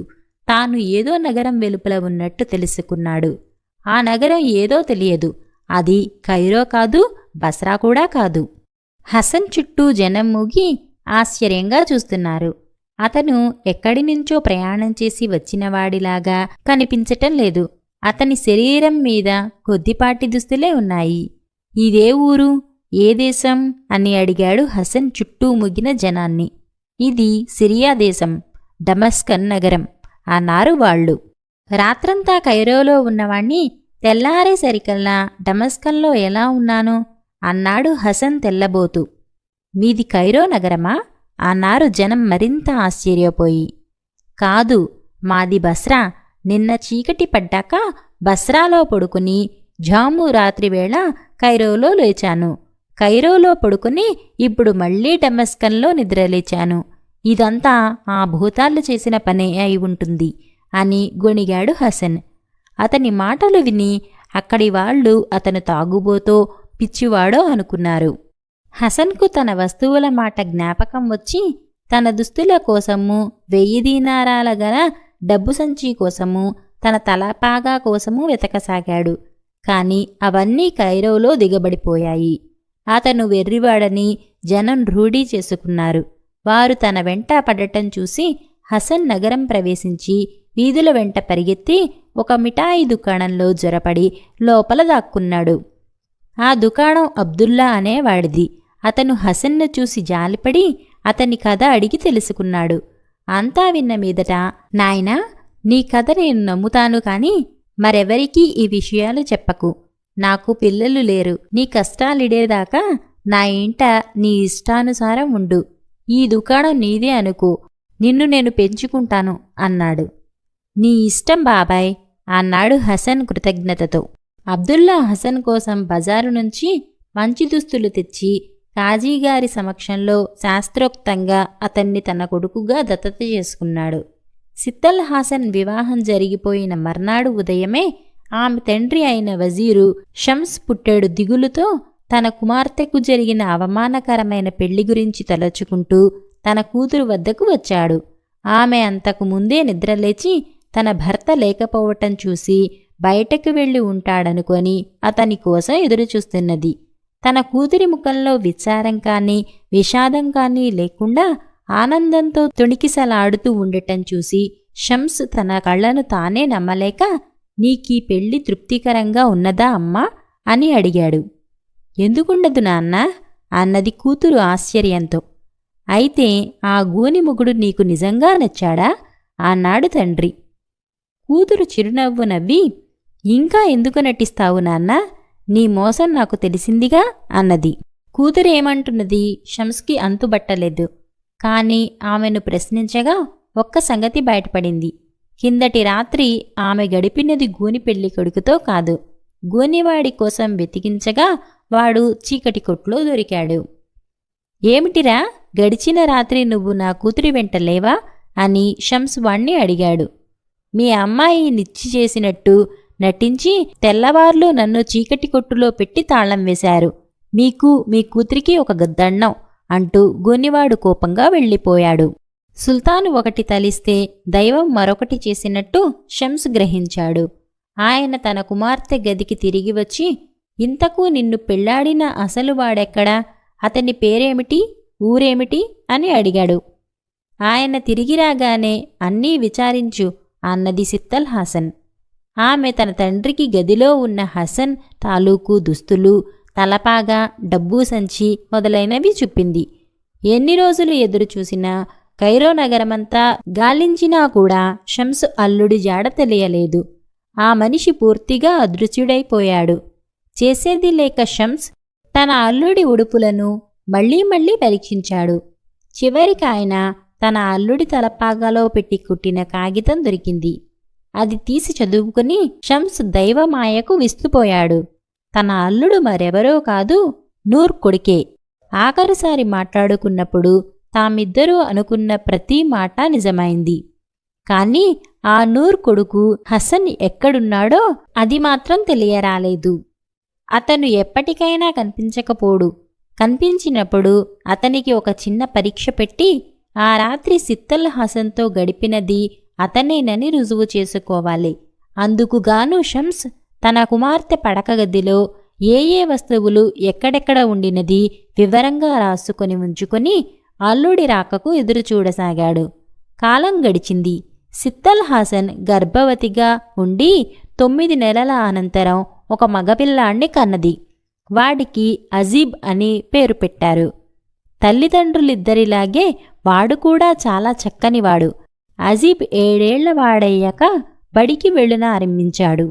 తాను ఏదో నగరం వెలుపల ఉన్నట్టు తెలుసుకున్నాడు. ఆ నగరం ఏదో తెలియదు. అది కైరో కాదు, బస్రా కూడా కాదు. హసన్ చుట్టూ జనం మూగి ఆశ్చర్యంగా చూస్తున్నారు. అతను ఎక్కడినుంచో ప్రయాణం చేసి వచ్చినవాడిలాగా కనిపించటం లేదు. అతని శరీరం మీద కొద్దిపాటి దుస్తులే ఉన్నాయి. ఇదే ఊరు, ఏ దేశం అని అడిగాడు హసన్ చుట్టూ ముగిన జనాన్ని. ఇది సిరియా దేశం, డమస్కన్ నగరం అన్నారు వాళ్ళు. రాత్రంతా కైరోలో ఉన్నవాణ్ణి తెల్లారేసరికల్లా డమస్కన్లో ఎలా ఉన్నాను అన్నాడు హసన్ తెల్లబోతూ. మీది కైరో నగరమా అన్నారు జనం మరింత ఆశ్చర్యపోయి. కాదు, మాది బస్రా. నిన్న చీకటి పడ్డాక బస్రాలో పడుకుని జాము రాత్రివేళ కైరోలో లేచాను. కైరోలో పడుకుని ఇప్పుడు మళ్లీ డమస్కన్లో నిద్రలేచాను. ఇదంతా ఆ భూతాలు చేసిన పనే అయి ఉంటుంది అని గొణిగాడు హసన్. అతని మాటలు విని అక్కడి వాళ్లు అతను తాగుబోతో పిచ్చివాడో అనుకున్నారు. హసన్కు తన వస్తువుల మాట జ్ఞాపకం వచ్చి తన దుస్తుల కోసము 1000 దీనారాల గల డబ్బు సంచి కోసము, తన తలపాగా కోసము వెతకసాగాడు. కాని అవన్నీ కైరోలో దిగబడిపోయాయి. అతను వెర్రివాడని జనం రూఢీ చేసుకున్నారు. వారు తన వెంట పడటం చూసి హసన్ నగరం ప్రవేశించి వీధుల వెంట పరిగెత్తి ఒక మిఠాయి దుకాణంలో జొరపడి లోపల దాక్కున్నాడు. ఆ దుకాణం అబ్దుల్లా అనేవాడిది. అతను హసన్ను చూసి జాలిపడి అతని కథ అడిగి తెలుసుకున్నాడు. అంతా విన్న మీదట, నాయనా, నీ కథ నేను నమ్ముతాను కాని మరెవరికీ ఈ విషయాలు చెప్పకు. నాకు పిల్లలు లేరు. నీ కష్టాలిడేదాకా నా ఇంట నీ ఇష్టానుసారం ఉండు. ఈ దుకాణం నీదే అనుకో. నిన్ను నేను పెంచుకుంటాను అన్నాడు. నీ ఇష్టం బాబాయ్ అన్నాడు హసన్ కృతజ్ఞతతో. అబ్దుల్లా హసన్ కోసం బజారు నుంచి మంచి దుస్తులు తెచ్చి కాజీగారి సమక్షంలో శాస్త్రోక్తంగా అతన్ని తన కొడుకుగా దత్తత చేసుకున్నాడు. సిత్తల్ హాసన్ వివాహం జరిగిపోయిన మర్నాడు ఉదయమే ఆమె తండ్రి అయిన వజీరు షమ్స్ పుట్టెడు దిగులుతో తన కుమార్తెకు జరిగిన అవమానకరమైన పెళ్లి గురించి తలచుకుంటూ తన కూతురు వద్దకు వచ్చాడు. ఆమె అంతకు ముందే నిద్రలేచి తన భర్త లేకపోవటం చూసి బయటకు వెళ్ళి ఉంటాడనుకొని అతని కోసం ఎదురుచూస్తున్నది. తన కూతురి ముఖంలో విచారం కానీ విషాదం కానీ లేకుండా ఆనందంతో తొణికిసలాడుతూ ఉండటం చూసి షమ్స్ తన కళ్లను తానే నమ్మలేక, నీకీ పెళ్లి తృప్తికరంగా ఉన్నదా అమ్మా అని అడిగాడు. ఎందుకుండదు నాన్నా అన్నది కూతురు ఆశ్చర్యంతో. అయితే ఆ గూని మొగుడు నీకు నిజంగా నచ్చాడా అన్నాడు తండ్రి. కూతురు చిరునవ్వు నవ్వి, ఇంకా ఎందుకు నటిస్తావు నాన్నా, నీ మోసం నాకు తెలిసిందిగా అన్నది. కూతురేమంటున్నది షమ్స్కి అంతుబట్టలేదు. కాని ఆమెను ప్రశ్నించగా ఒక్క సంగతి బయటపడింది. కిందటి రాత్రి ఆమె గడిపినది గూని పెళ్లి కొడుకుతో కాదు. గూనివాడి కోసం వెతికించగా వాడు చీకటి కొట్లో దొరికాడు. ఏమిటిరా, గడిచిన రాత్రి నువ్వు నా కూతురి వెంట లేవా అని షమ్స్ వాణ్ణి అడిగాడు. మీ అమ్మాయి నిచ్చి చేసినట్టు నటించి తెల్లవార్లు నన్ను చీకటి కొట్టులో పెట్టి తాళం వేశారు. మీకు మీ కూతురికి ఒక దండం అంటూ గూనివాడు కోపంగా వెళ్ళిపోయాడు. సుల్తాను ఒకటి తలిస్తే దైవం మరొకటి చేసినట్టు షమ్స్ గ్రహించాడు. ఆయన తన కుమార్తె గదికి తిరిగి వచ్చి, ఇంతకు నిన్ను పెళ్లాడిన అసలు వాడెక్కడా, అతని పేరేమిటి, ఊరేమిటి అని అడిగాడు. ఆయన తిరిగి రాగానే అన్నీ విచారించు అన్నది సిత్తల్ హాసన్. ఆమె తన తండ్రికి గదిలో ఉన్న హసన్ తాలూకు దుస్తులు, తలపాగా, డబ్బు సంచి మొదలైనవి చూపింది. ఎన్ని రోజులు ఎదురుచూసినా కైరో నగరమంతా గాలించినా కూడా షమ్స్ అల్లుడి జాడ తెలియలేదు. ఆ మనిషి పూర్తిగా అదృశ్యుడైపోయాడు. చేసేది లేక షమ్స్ తన అల్లుడి ఉడుపులను మళ్లీ మళ్లీ పరీక్షించాడు. చివరికి ఆయన తన అల్లుడి తలపాగాలో పెట్టి కుట్టిన కాగితం దొరికింది. అది తీసి చదువుకుని షమ్స్ దైవమాయకు విస్తుపోయాడు. తన అల్లుడు మరెవరో కాదు, నూర్ కొడుకే. ఆఖరుసారి మాట్లాడుకున్నప్పుడు తామిద్దరూ అనుకున్న ప్రతి మాట నిజమైంది. కాని ఆ నూర్ కొడుకు హసన్ ఎక్కడున్నాడో అది మాత్రం తెలియరాలేదు. అతను ఎప్పటికైనా కనిపించకపోడు. కనిపించినప్పుడు అతనికి ఒక చిన్న పరీక్ష పెట్టి ఆ రాత్రి సిత్తల్ హసన్తో గడిపినది అతనేనని రుజువు చేసుకోవాలి. అందుకుగాను షమ్స్ తన కుమార్తె పడక గదిలో ఏ వస్తువులు ఎక్కడెక్కడ ఉండినది వివరంగా రాసుకొని ఉంచుకొని అల్లుడి రాకకు ఎదురుచూడసాగాడు. కాలం గడిచింది. సిత్తల్ హాసన్ గర్భవతిగా ఉండి 9 నెలల అనంతరం ఒక మగపిల్లాణ్ణి కన్నది. వాడికి అజీబ్ అని పేరు పెట్టారు. తల్లిదండ్రులిద్దరిలాగే వాడు కూడా చాలా చక్కనివాడు. అజీబ్ 7 ఏళ్ల వాడయ్యాక బడికి వెళ్ళనారంభించాడు.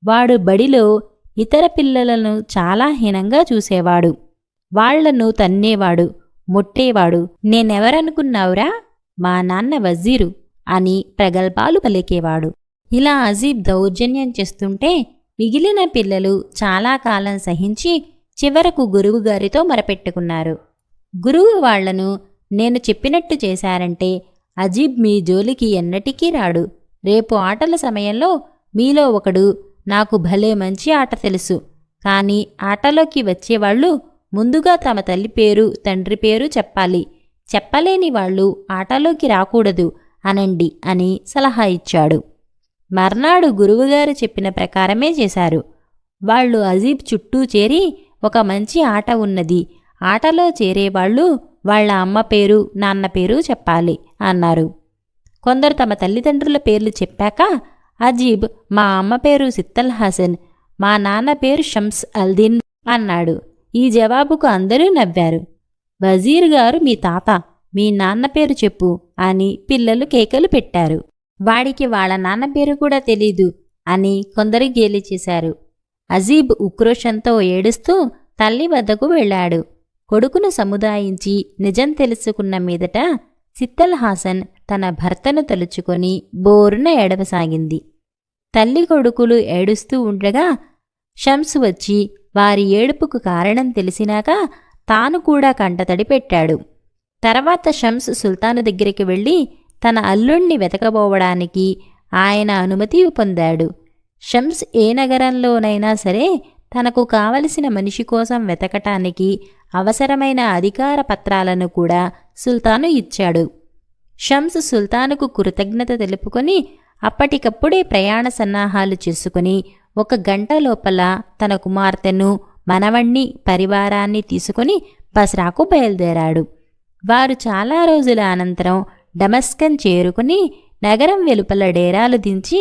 వాడు బడిలో ఇతర పిల్లలను చాలా హీనంగా చూసేవాడు. వాళ్లను తన్నేవాడు, ముట్టేవాడు. నేనెవరనుకున్నావురా, మా నాన్న వజీరు అని ప్రగల్భాలు పలికేవాడు. ఇలా అజీబ్ దౌర్జన్యం చేస్తుంటే మిగిలిన పిల్లలు చాలా కాలం సహించి చివరకు గురువుగారితో మొరపెట్టుకున్నారు. గురువు వాళ్లను, నేను చెప్పినట్టు చేశారంటే అజీబ్ మీ జోలికి ఎన్నటికీ రాడు. రేపు ఆటల సమయంలో మీలో ఒకడు, నాకు భలే మంచి ఆట తెలుసు, కానీ ఆటలోకి వచ్చేవాళ్లు ముందుగా తమ తల్లి పేరు తండ్రి పేరు చెప్పాలి, చెప్పలేని వాళ్ళు ఆటలోకి రాకూడదు అనండి అని సలహా ఇచ్చాడు. మర్నాడు గురువుగారు చెప్పిన ప్రకారమే చేశారు. వాళ్ళు అజీబ్ చుట్టూ చేరి, ఒక మంచి ఆట ఉన్నది, ఆటలో చేరేవాళ్లు వాళ్ల అమ్మ పేరు నాన్న పేరు చెప్పాలి అన్నారు. కొందరు తమ తల్లిదండ్రుల పేర్లు చెప్పాక అజీబ్, మా అమ్మ పేరు సిత్తల్ హసన్, మా నాన్న పేరు షమ్స్ అల్దీన్ అన్నాడు. ఈ జవాబుకు అందరూ నవ్వారు. వజీర్ గారు మీ తాత, మీ నాన్న పేరు చెప్పు అని పిల్లలు కేకలు పెట్టారు. వాడికి వాళ్ళ నాన్న పేరు కూడా తెలీదు అని కొందరు గేలి చేశారు. అజీబ్ ఉక్రోషంతో ఏడుస్తూ తల్లి వద్దకు వెళ్ళాడు. కొడుకును సముదాయించి నిజం తెలుసుకున్న మీదట సిత్తల్ హాసన్ తన భర్తను తలుచుకొని బోరున ఏడవసాగింది. తల్లి కొడుకులు ఏడుస్తూ ఉండగా షమ్స్ వచ్చి వారి ఏడుపుకు కారణం తెలిసినాక తాను కూడా కంటతడి పెట్టాడు. తర్వాత షమ్స్ సుల్తాను దగ్గరికి వెళ్ళి తన అల్లుణ్ణి వెతకబోవడానికి ఆయన అనుమతి పొందాడు. షమ్స్ ఏ నగరంలోనైనా సరే తనకు కావలసిన మనిషి కోసం వెతకటానికి అవసరమైన అధికార పత్రాలను కూడా సుల్తాను ఇచ్చాడు. షమ్స్ సుల్తానుకు కృతజ్ఞత తెలుపుకొని అప్పటికప్పుడే ప్రయాణ సన్నాహాలు చేసుకుని 1 గంట లోపల తన కుమార్తెను, మనవణ్ణి, పరివారాన్ని తీసుకుని బస్రాకు బయలుదేరాడు. వారు చాలా రోజుల అనంతరం డమస్కన్ చేరుకుని నగరం వెలుపల డేరాలు దించి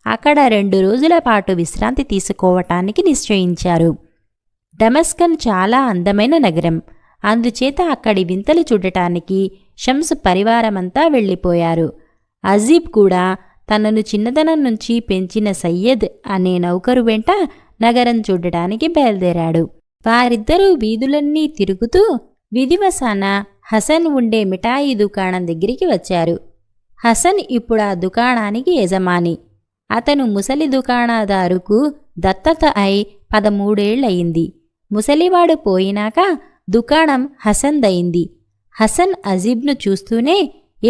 అక్కడ 2 రోజుల పాటు విశ్రాంతి తీసుకోవటానికి నిశ్చయించారు. డమస్కన్ చాలా అందమైన నగరం. అందుచేత అక్కడి వింతలు చూడటానికి షమ్స్ పరివారమంతా వెళ్ళిపోయారు. అజీబ్ కూడా తనను చిన్నదనం నుంచి పెంచిన సయ్యద్ అనే నౌకరు వెంట నగరం చూడటానికి బయలుదేరాడు. వారిద్దరూ వీధులన్నీ తిరుగుతూ విధివసాన హసన్ ఉండే మిఠాయి దుకాణం దగ్గరికి వచ్చారు. హసన్ ఇప్పుడు ఆ దుకాణానికి యజమాని. అతను ముసలి దుకాణదారుకు దత్తత అయి 13 ఏళ్లయింది. ముసలివాడు పోయినాక దుకాణం హసన్దయింది. హసన్ అజీబ్ను చూస్తూనే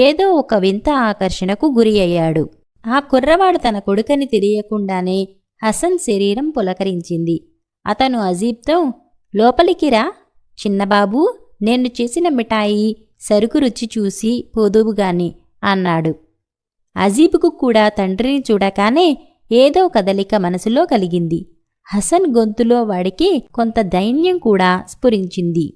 ఏదో ఒక వింత ఆకర్షణకు గురి అయ్యాడు. ఆ కుర్రవాడు తన కొడుకని తెలియకుండానే హసన్ శరీరం పులకరించింది. అతను అజీబ్తో, లోపలికి రా చిన్నబాబూ, నేను చేసిన మిఠాయి సరుకు రుచి చూసి పోదువుగాని అన్నాడు. అజీబ్కు కూడా తండ్రిని చూడగానే ఏదో కదలిక మనసులో కలిగింది. హసన్ గొంతులో వాడికి కొంత దైన్యం కూడా స్ఫురించింది.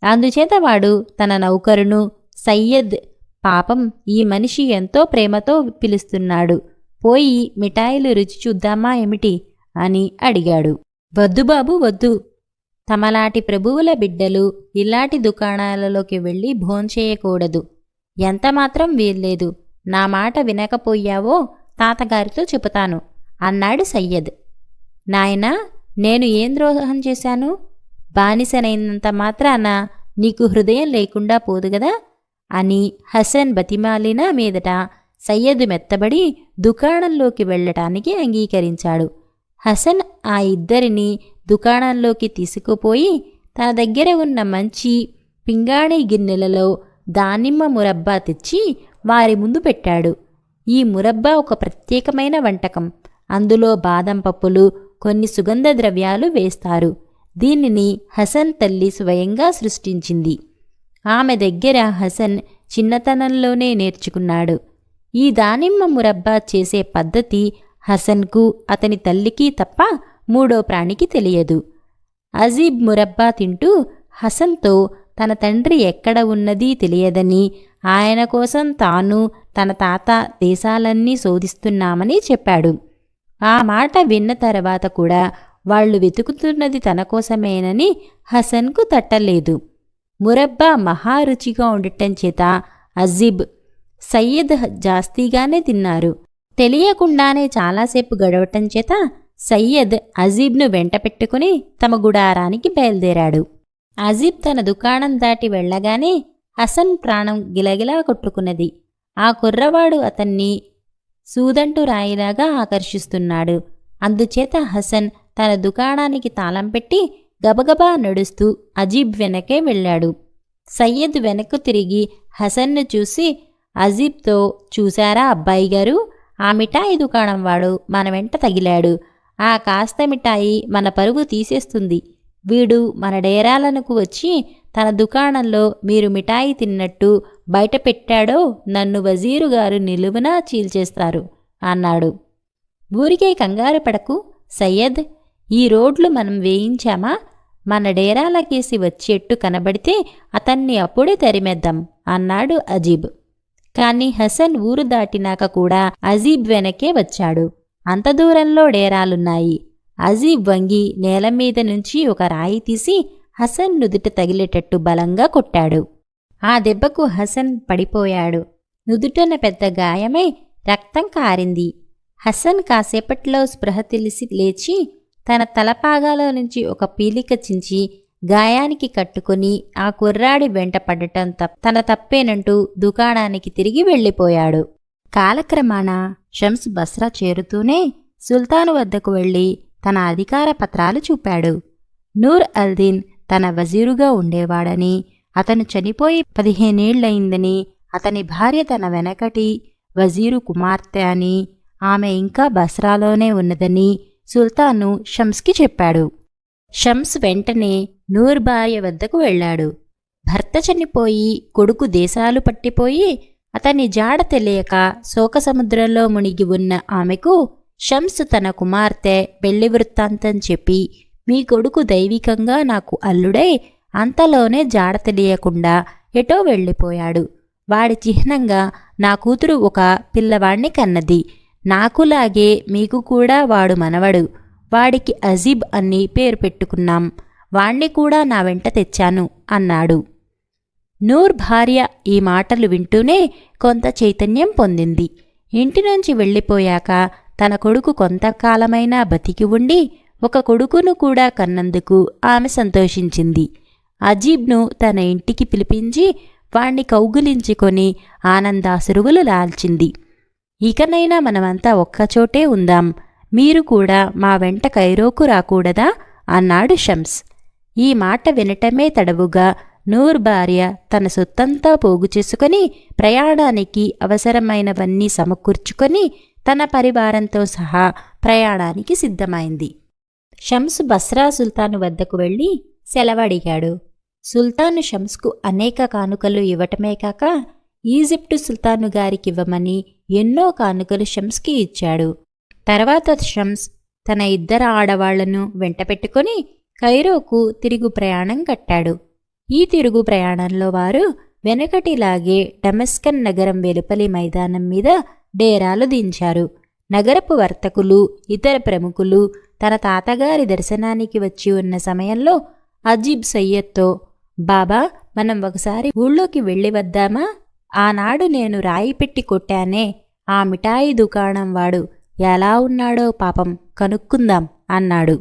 అందుచేత వాడు తన నౌకరును, సయ్యద్, పాపం ఈ మనిషి ఎంతో ప్రేమతో పిలుస్తున్నాడు, పోయి మిఠాయిలు రుచి చూద్దామా ఏమిటి అని అడిగాడు. వద్దు బాబు వద్దు, తమలాటి ప్రభువుల బిడ్డలు ఇలాంటి దుకాణాలలోకి వెళ్ళి భోంచేయకూడదు. ఎంతమాత్రం వీల్లేదు. నా మాట వినకపోయావో తాతగారితో చెబుతాను అన్నాడు సయ్యద్. నాయనా, నేను ఏం ద్రోహం చేశాను? బానిసనైనంత మాత్రాన నీకు హృదయం లేకుండా పోదుగదా అని హసన్ బతిమాలిన మీదట సయ్యద్ మెత్తబడి దుకాణంలోకి వెళ్లటానికి అంగీకరించాడు. హసన్ ఆ ఇద్దరిని దుకాణంలోకి తీసుకుపోయి తన దగ్గర ఉన్న మంచి పింగాణీ గిన్నెలలో దానిమ్మ మురబ్బా తెచ్చి వారి ముందు పెట్టాడు. ఈ మురబ్బా ఒక ప్రత్యేకమైన వంటకం. అందులో బాదం పప్పులు, కొన్ని సుగంధ ద్రవ్యాలు వేస్తారు. దీనిని హసన్ తల్లి స్వయంగా సృష్టించింది. ఆమె దగ్గర హసన్ చిన్నతనంలోనే నేర్చుకున్నాడు. ఈ దానిమ్మ మురబ్బా చేసే పద్ధతి హసన్కు, అతని తల్లికి తప్ప మూడో ప్రాణికి తెలియదు. అజీబ్ మురబ్బా తింటూ హసన్తో తన తండ్రి ఎక్కడ ఉన్నదీ తెలియదని, ఆయన కోసం తాను తన తాత దేశాలన్నీ శోధిస్తున్నామని చెప్పాడు. ఆ మాట విన్న తర్వాత కూడా వాళ్లు వెతుకుతున్నది తన కోసమేనని హసన్కు తట్టలేదు. మురబ్బా మహారుచిగా ఉండటం చేత అజీబ్, సయ్యద్ జాస్తీగానే తిన్నారు. తెలియకుండానే చాలాసేపు గడవటం చేత సయ్యద్ అజీబ్ను వెంట పెట్టుకుని తమ గుడారానికి బయలుదేరాడు. అజీబ్ తన దుకాణం దాటి వెళ్లగానే హసన్ ప్రాణం గిలగిలా కొట్టుకున్నది. ఆ కుర్రవాడు అతన్ని సూదంటు రాయిలాగా ఆకర్షిస్తున్నాడు. అందుచేత హసన్ తన దుకాణానికి తాళం పెట్టి గబగబా నడుస్తూ అజీబ్ వెనకే వెళ్ళాడు. సయ్యద్ వెనక్కు తిరిగి హసన్ను చూసి అజీబ్తో, చూశారా అబ్బాయి గారు, ఆ మిఠాయి దుకాణం వాడు మన వెంట తగిలాడు. ఆ కాస్త మిఠాయి మన పరుగు తీసేస్తుంది. వీడు మన డేరాలకు వచ్చి తన దుకాణంలో మీరు మిఠాయి తిన్నట్టు బయట పెట్టాడో నన్ను వజీరుగారు నిలువునా చీల్చేస్తారు అన్నాడు. ఊరికే కంగారు పడకు సయ్యద్, ఈ రోడ్లు మనం వేయించామా? మన డేరాలకేసి వచ్చేట్టు కనబడితే అతన్ని అప్పుడే తరిమేద్దాం అన్నాడు అజీబ్. కాని హసన్ ఊరు దాటినాక కూడా అజీబ్ వెనకే వచ్చాడు. అంత దూరంలో డేరాలున్నాయి. అజీబ్ వంగి నేలమీద నుంచి ఒక రాయి తీసి హసన్ నుదుట తగిలేటట్టు బలంగా కొట్టాడు. ఆ దెబ్బకు హసన్ పడిపోయాడు. నుదుటన పెద్ద గాయమై రక్తం కారింది. హసన్ కాసేపట్లో స్పృహ తెలిసి లేచి తన తలపాగాలో నుంచి ఒక పీలిక చించి గాయానికి కట్టుకుని ఆ కుర్రాడి వెంట పడటం తన తప్పేనంటూ దుకాణానికి తిరిగి వెళ్ళిపోయాడు. కాలక్రమాన షమ్స్ బస్రా చేరుతూనే సుల్తాను వద్దకు వెళ్లి తన అధికార పత్రాలు చూపాడు. నూర్ అల్దీన్ తన వజీరుగా ఉండేవాడని, అతను చనిపోయి 15 ఏళ్లయిందని, అతని భార్య తన వెనకటి వజీరు కుమార్తె అని, ఆమె ఇంకా బస్రాలోనే ఉన్నదని సుల్తాను షమ్స్కి చెప్పాడు. షమ్స్ వెంటనే నూర్ భార్య వద్దకు వెళ్ళాడు. భర్త చనిపోయి కొడుకు దేశాలు పట్టిపోయి అతని జాడ తెలియక శోకసముద్రంలో మునిగి ఉన్న ఆమెకు షమ్స్ తన కుమార్తె పెళ్లి వృత్తాంతం చెప్పి, మీ కొడుకు దైవికంగా నాకు అల్లుడై అంతలోనే జాడ తెలియకుండా ఎటో వెళ్ళిపోయాడు. వాడి చిహ్నంగా నా కూతురు ఒక పిల్లవాణ్ణి కన్నది. నాకులాగే మీకు కూడా వాడు మనవడు. వాడికి అజీబ్ అని పేరు పెట్టుకున్నాం. వాణ్ణి కూడా నా వెంట తెచ్చాను అన్నాడు. నూర్ భార్య ఈ మాటలు వింటూనే కొంత చైతన్యం పొందింది. ఇంటి నుంచి వెళ్ళిపోయాక తన కొడుకు కొంతకాలమైనా బతికి ఉండి ఒక కొడుకును కూడా కన్నందుకు ఆమె సంతోషించింది. అజీబ్ను తన ఇంటికి పిలిపించి వాణ్ణి కౌగులించుకొని ఆనందాశ్రువులు లాల్చింది. ఇకనైనా మనమంతా ఒక్కచోటే ఉందాం, మీరు కూడా మా వెంట కైరోకు రాకూడదా అన్నాడు షమ్స్. ఈ మాట వినటమే తడవుగా నూర్ భార్య తన సొత్తంతా పోగు చేసుకుని ప్రయాణానికి అవసరమైనవన్నీ సమకూర్చుకొని తన పరివారంతో సహా ప్రయాణానికి సిద్ధమైంది. షమ్స్ బస్రా సుల్తాను వద్దకు వెళ్ళి సెలవడిగాడు. సుల్తాను షమ్స్కు అనేక కానుకలు ఇవ్వటమే కాక ఈజిప్టు సుల్తాను గారికివ్వమని ఎన్నో కానుకలు షమ్స్కి ఇచ్చాడు. తర్వాత షమ్స్ తన 2 ఆడవాళ్లను వెంటపెట్టుకుని కైరోకు తిరుగు ప్రయాణం కట్టాడు. ఈ తిరుగు ప్రయాణంలో వారు వెనకటిలాగే డమస్కన్ నగరం వెలుపలి మైదానం మీద డేరాలు దించారు. నగరపు వర్తకులు, ఇతర ప్రముఖులు తన తాతగారి దర్శనానికి వచ్చి ఉన్న సమయంలో అజీబ్ సయ్యద్తో, బాబా, మనం ఒకసారి ఊళ్ళోకి వెళ్ళి వద్దామా ఆనాడు నేను రాయి పెట్టి కొట్టానే, ఆ మిఠాయి దుకాణం వాడు ఎలా ఉన్నాడో పాపం కనుక్కుందాం అన్నాడు.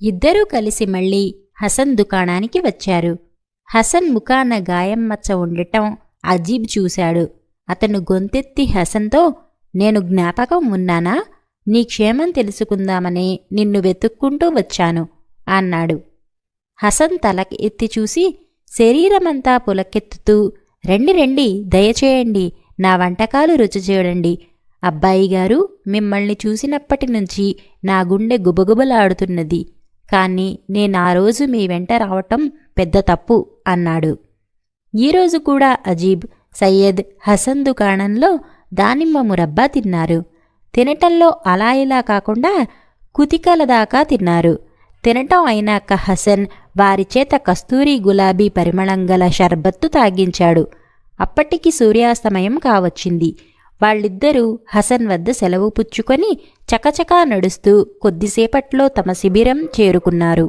ఇద్దరూ కలిసి మళ్ళీ హసన్ దుకాణానికి వచ్చారు. హసన్ ముఖాన గాయం మచ్చ ఉండటం అజీబ్ చూశాడు. అతను గొంతెత్తి హసన్తో, నేను జ్ఞాపకం ఉన్నానా? నీ క్షేమం తెలుసుకుందామని నిన్ను వెతుక్కుంటూ వచ్చాను అన్నాడు. హసన్ తలకి ఎత్తి చూసి శరీరమంతా పులకెత్తుతూ, రండి రండి, దయచేయండి, నా వంటకాలు రుచి చూడండి. అబ్బాయిగారు, మిమ్మల్ని చూసినప్పటి నుంచి నా గుండె గుబగుబలాడుతున్నది. కాని నేనా రోజు మీ వెంట రావటం పెద్ద తప్పు అన్నాడు. ఈరోజు కూడా అజీబ్, సయ్యద్ హసన్ దుకాణంలో దానిమ్మ మురబ్బా తిన్నారు. తినటంలో అలా ఇలా కాకుండా కుతికల దాకా తిన్నారు. తినటం అయినాక హసన్ వారిచేత కస్తూరి గులాబీ పరిమళం గల షర్బత్తు తాగించాడు. అప్పటికి సూర్యాస్తమయం కావచ్చింది. వాళ్ళిద్దరూ హసన్ వద్ద సెలవు పుచ్చుకొని చకచకా నడుస్తూ కొద్దిసేపట్లో తమ శిబిరం చేరుకున్నారు.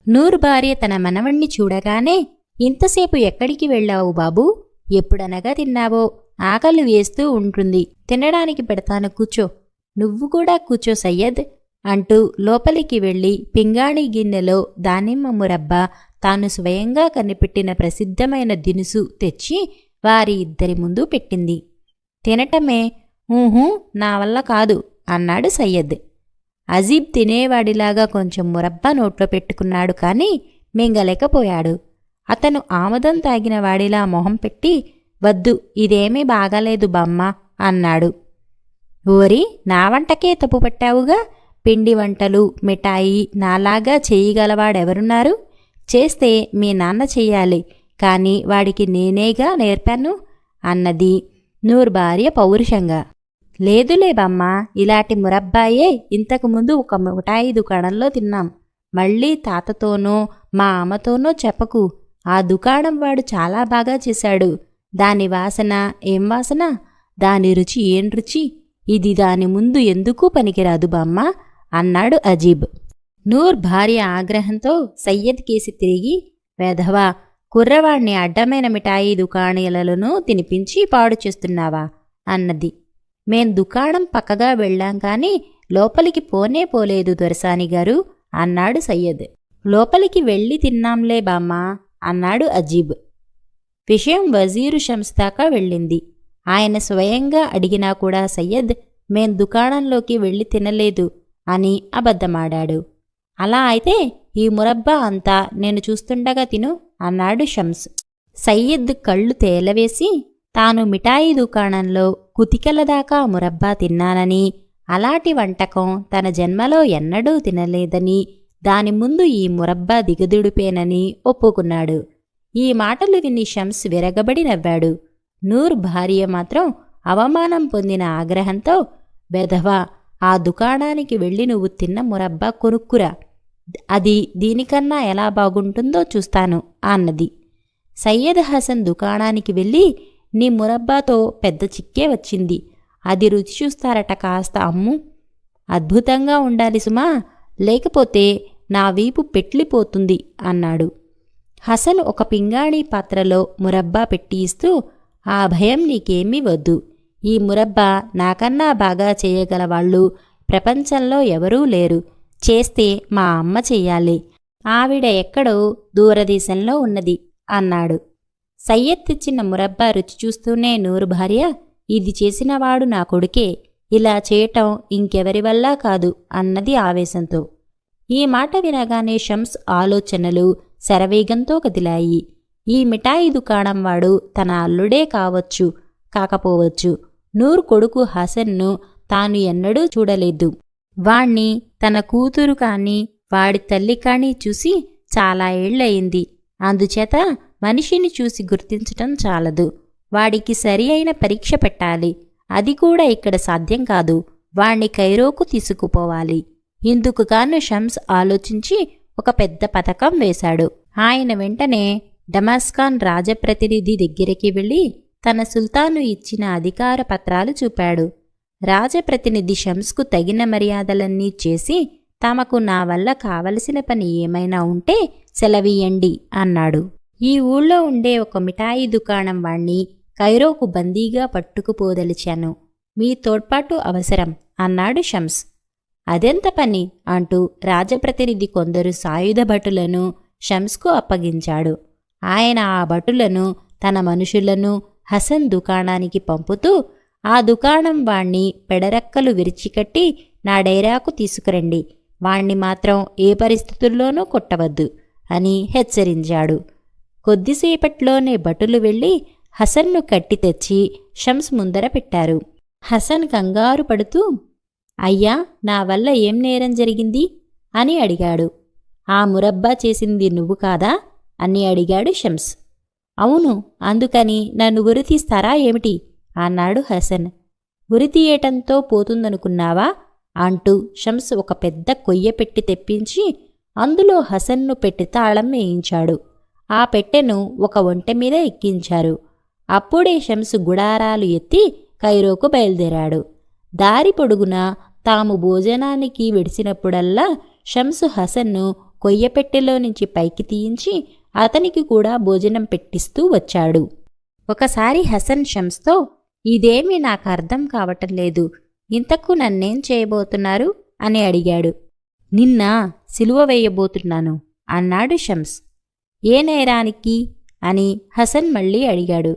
నూర్ భార్య తన మనవణ్ణి చూడగానే, ఇంతసేపు ఎక్కడికి వెళ్ళావు బాబూ? ఎప్పుడనగా తిన్నావో? ఆకలి వేస్తూ ఉంటుంది, తినడానికి పెడతాను, కూర్చో. నువ్వు కూడా కూర్చో సయ్యద్ అంటూ లోపలికి వెళ్ళి పింగాణి గిన్నెలో దానిమ్మ మురబ్బా తాను స్వయంగా కనిపెట్టిన ప్రసిద్ధమైన దినుసు తెచ్చి వారి ఇద్దరి ముందు పెట్టింది. తినటమే. ఊహూ, నా వల్ల కాదు అన్నాడు సయ్యద్. అజీబ్ తినేవాడిలాగా కొంచెం మురబ్బా నోట్లో పెట్టుకున్నాడు కాని మింగలేకపోయాడు. అతను ఆముదం తాగిన వాడిలా మొహం పెట్టి, వద్దు, ఇదేమీ బాగాలేదు బామ్మ అన్నాడు. ఓరి, నా వంటకే తప్పు పట్టావుగా. పిండి వంటలు, మిఠాయి నాలాగా చేయగలవాడెవరున్నారు? చేస్తే మీ నాన్న చెయ్యాలి, కాని వాడికి నేనేగా నేర్పాను అన్నది నూర్ భార్య పౌరుషంగా. లేదులే బామ్మ, ఇలాంటి మురబ్బాయే ఇంతకుముందు ఒక మిఠాయి దుకాణంలో తిన్నాం. మళ్ళీ తాతతోనో మా అమ్మతోనో చెప్పకు. ఆ దుకాణం వాడు చాలా బాగా చేశాడు. దాని వాసన ఏం వాసన, దాని రుచి ఏం రుచి, ఇది దాని ముందు ఎందుకు పనికిరాదు బామ్మ అన్నాడు అజీబ్. నూర్ భార్య ఆగ్రహంతో సయ్యద్ కేసి తిరిగి, వెధవా, కుర్రవాణ్ణి అడ్డమైన మిఠాయి దుకాణాలను తినిపించి పాడు చేస్తున్నావా అన్నది. మేం దుకాణం పక్కగా వెళ్ళాం కాని లోపలికి పోనే పోలేదు దొరసానిగారు అన్నాడు సయ్యద్. లోపలికి వెళ్ళి తిన్నాంలే బామ్మ అన్నాడు అజీబ్. విషయం వజీరు షమ్స్ దాకా వెళ్ళింది. ఆయన స్వయంగా అడిగినా కూడా సయ్యద్, మేం దుకాణంలోకి వెళ్ళి తినలేదు అని అబద్ధమాడాడు. అలా అయితే ఈ మురబ్బా అంతా నేను చూస్తుండగా తిను అన్నాడు షమ్స్. సయ్యద్ కళ్ళు తేలవేసి, తాను మిఠాయి దుకాణంలో కుతికల దాకా మురబ్బా తిన్నానని, అలాంటి వంటకం తన జన్మలో ఎన్నడూ తినలేదని, దాని ముందు ఈ మురబ్బా దిగదుడిపేనని ఒప్పుకున్నాడు. ఈ మాటలు విని షమ్స్ విరగబడి నవ్వాడు. నూర్ భార్య మాత్రం అవమానం పొందిన ఆగ్రహంతో, బెధవా, ఆ దుకాణానికి వెళ్ళి నువ్వు తిన్న మురబ్బా కొనుక్కురా, అది దీనికన్నా ఎలా బాగుంటుందో చూస్తాను అన్నది. సయ్యద్ హసన్ దుకాణానికి వెళ్ళి, నీ మురబ్బాతో పెద్ద చిక్కే వచ్చింది, అది రుచి చూస్తారట, కాస్త అమ్ము. అద్భుతంగా ఉండాలి సుమా, లేకపోతే నా వీపు పెట్లిపోతుంది అన్నాడు. హసన్ ఒక పింగాణీ పాత్రలో మురబ్బా పెట్టి ఇస్తూ, ఆ భయం నీకేమీ వద్దు. ఈ మురబ్బా నాకన్నా బాగా చేయగలవాళ్ళు ప్రపంచంలో ఎవరూ లేరు. చేస్తే మా అమ్మ చెయ్యాలి. ఆవిడ ఎక్కడో దూరదేశంలో ఉన్నది అన్నాడు. సయ్యద్ తెచ్చిన మురబ్బా రుచి చూస్తూనే నూరు భార్య, ఇది చేసినవాడు నా కొడుకే, ఇలా చేయటం ఇంకెవరి వల్ల కాదు అన్నది ఆవేశంతో. ఈ మాట వినగానే షమ్స్ ఆలోచనలు శరవేగంతో కదిలాయి. ఈ మిఠాయి దుకాణం వాడు తన అల్లుడే కావచ్చు, కాకపోవచ్చు. నూర్ కొడుకు హసన్ను తాను ఎన్నడూ చూడలేదు. వాణ్ణి తన కూతురు కాని వాడి తల్లి కాని చూసి చాలా ఏళ్లయింది. అందుచేత మనిషిని చూసి గుర్తించటం చాలదు, వాడికి సరి అయిన పరీక్ష పెట్టాలి. అది కూడా ఇక్కడ సాధ్యం కాదు. వాణ్ణి కైరోకు తీసుకుపోవాలి. ఇందుకుగాను షమ్స్ ఆలోచించి ఒక పెద్ద పథకం వేశాడు. ఆయన వెంటనే డమాస్కాన్ రాజప్రతినిధి దగ్గరికి వెళ్ళి తన సుల్తాను ఇచ్చిన అధికార పత్రాలు చూపాడు. రాజప్రతినిధి షమ్స్కు తగిన మర్యాదలన్నీ చేసి, తమకు నా వల్ల కావలసిన పని ఏమైనా ఉంటే సెలవీయండి అన్నాడు. ఈ ఊళ్ళో ఉండే ఒక మిఠాయి దుకాణం వాణ్ణి కైరోకు బందీగా పట్టుకుపోదలిచాను. మీ తోడ్పాటు అవసరం అన్నాడు షమ్స్. అదెంత పని అంటూ రాజప్రతినిధి కొందరు సాయుధ భటులను షమ్స్కు అప్పగించాడు. ఆయన ఆ భటులను తన మనుషులను హసన్ దుకాణానికి పంపుతూ, ఆ దుకాణం వాణ్ణి పెడరక్కలు విరిచికట్టి నా డైరాకు తీసుకురండి, వాణ్ణి మాత్రం ఏ పరిస్థితుల్లోనూ కొట్టవద్దు అని హెచ్చరించాడు. కొద్దిసేపట్లోనే భటులు వెళ్ళి హసన్ను కట్టి తెచ్చి షమ్స్ ముందర పెట్టారు. హసన్ కంగారు పడుతూ, అయ్యా, నా వల్ల ఏం నేరం జరిగింది అని అడిగాడు. ఆ మురబ్బా చేసింది నువ్వు కాదా అని అడిగాడు షమ్స్. అవును, అందుకని నన్ను ఉరితీస్తారా ఏమిటి అన్నాడు హసన్. ఉరితీయటంతో పోతుందనుకున్నావా అంటూ షమ్స్ ఒక పెద్ద కొయ్య పెట్టి తెప్పించి అందులో హసన్ను పెట్టి తాళం వేయించాడు. ఆ పెట్టెను ఒక ఒంటె మీద ఎక్కించారు. అప్పుడే షమ్స్ గుడారాలు ఎత్తి కైరోకు బయలుదేరాడు. దారి పొడుగునా తాము భోజనానికి విడిచినప్పుడల్లా షమ్సు హసన్ను కొయ్యపెట్టెలో నుంచి పైకి తీయించి అతనికి కూడా భోజనం పెట్టిస్తూ వచ్చాడు. ఒకసారి హసన్ షమ్స్తో, ఇదేమీ నాకు అర్థం కావటం లేదు, ఇంతకు నన్నేం చేయబోతున్నారు అని అడిగాడు. నిన్న సిలువ వేయబోతున్నాను అన్నాడు షమ్స్. ఏ నేరానికి అని హసన్ మళ్ళీ అడిగాడు.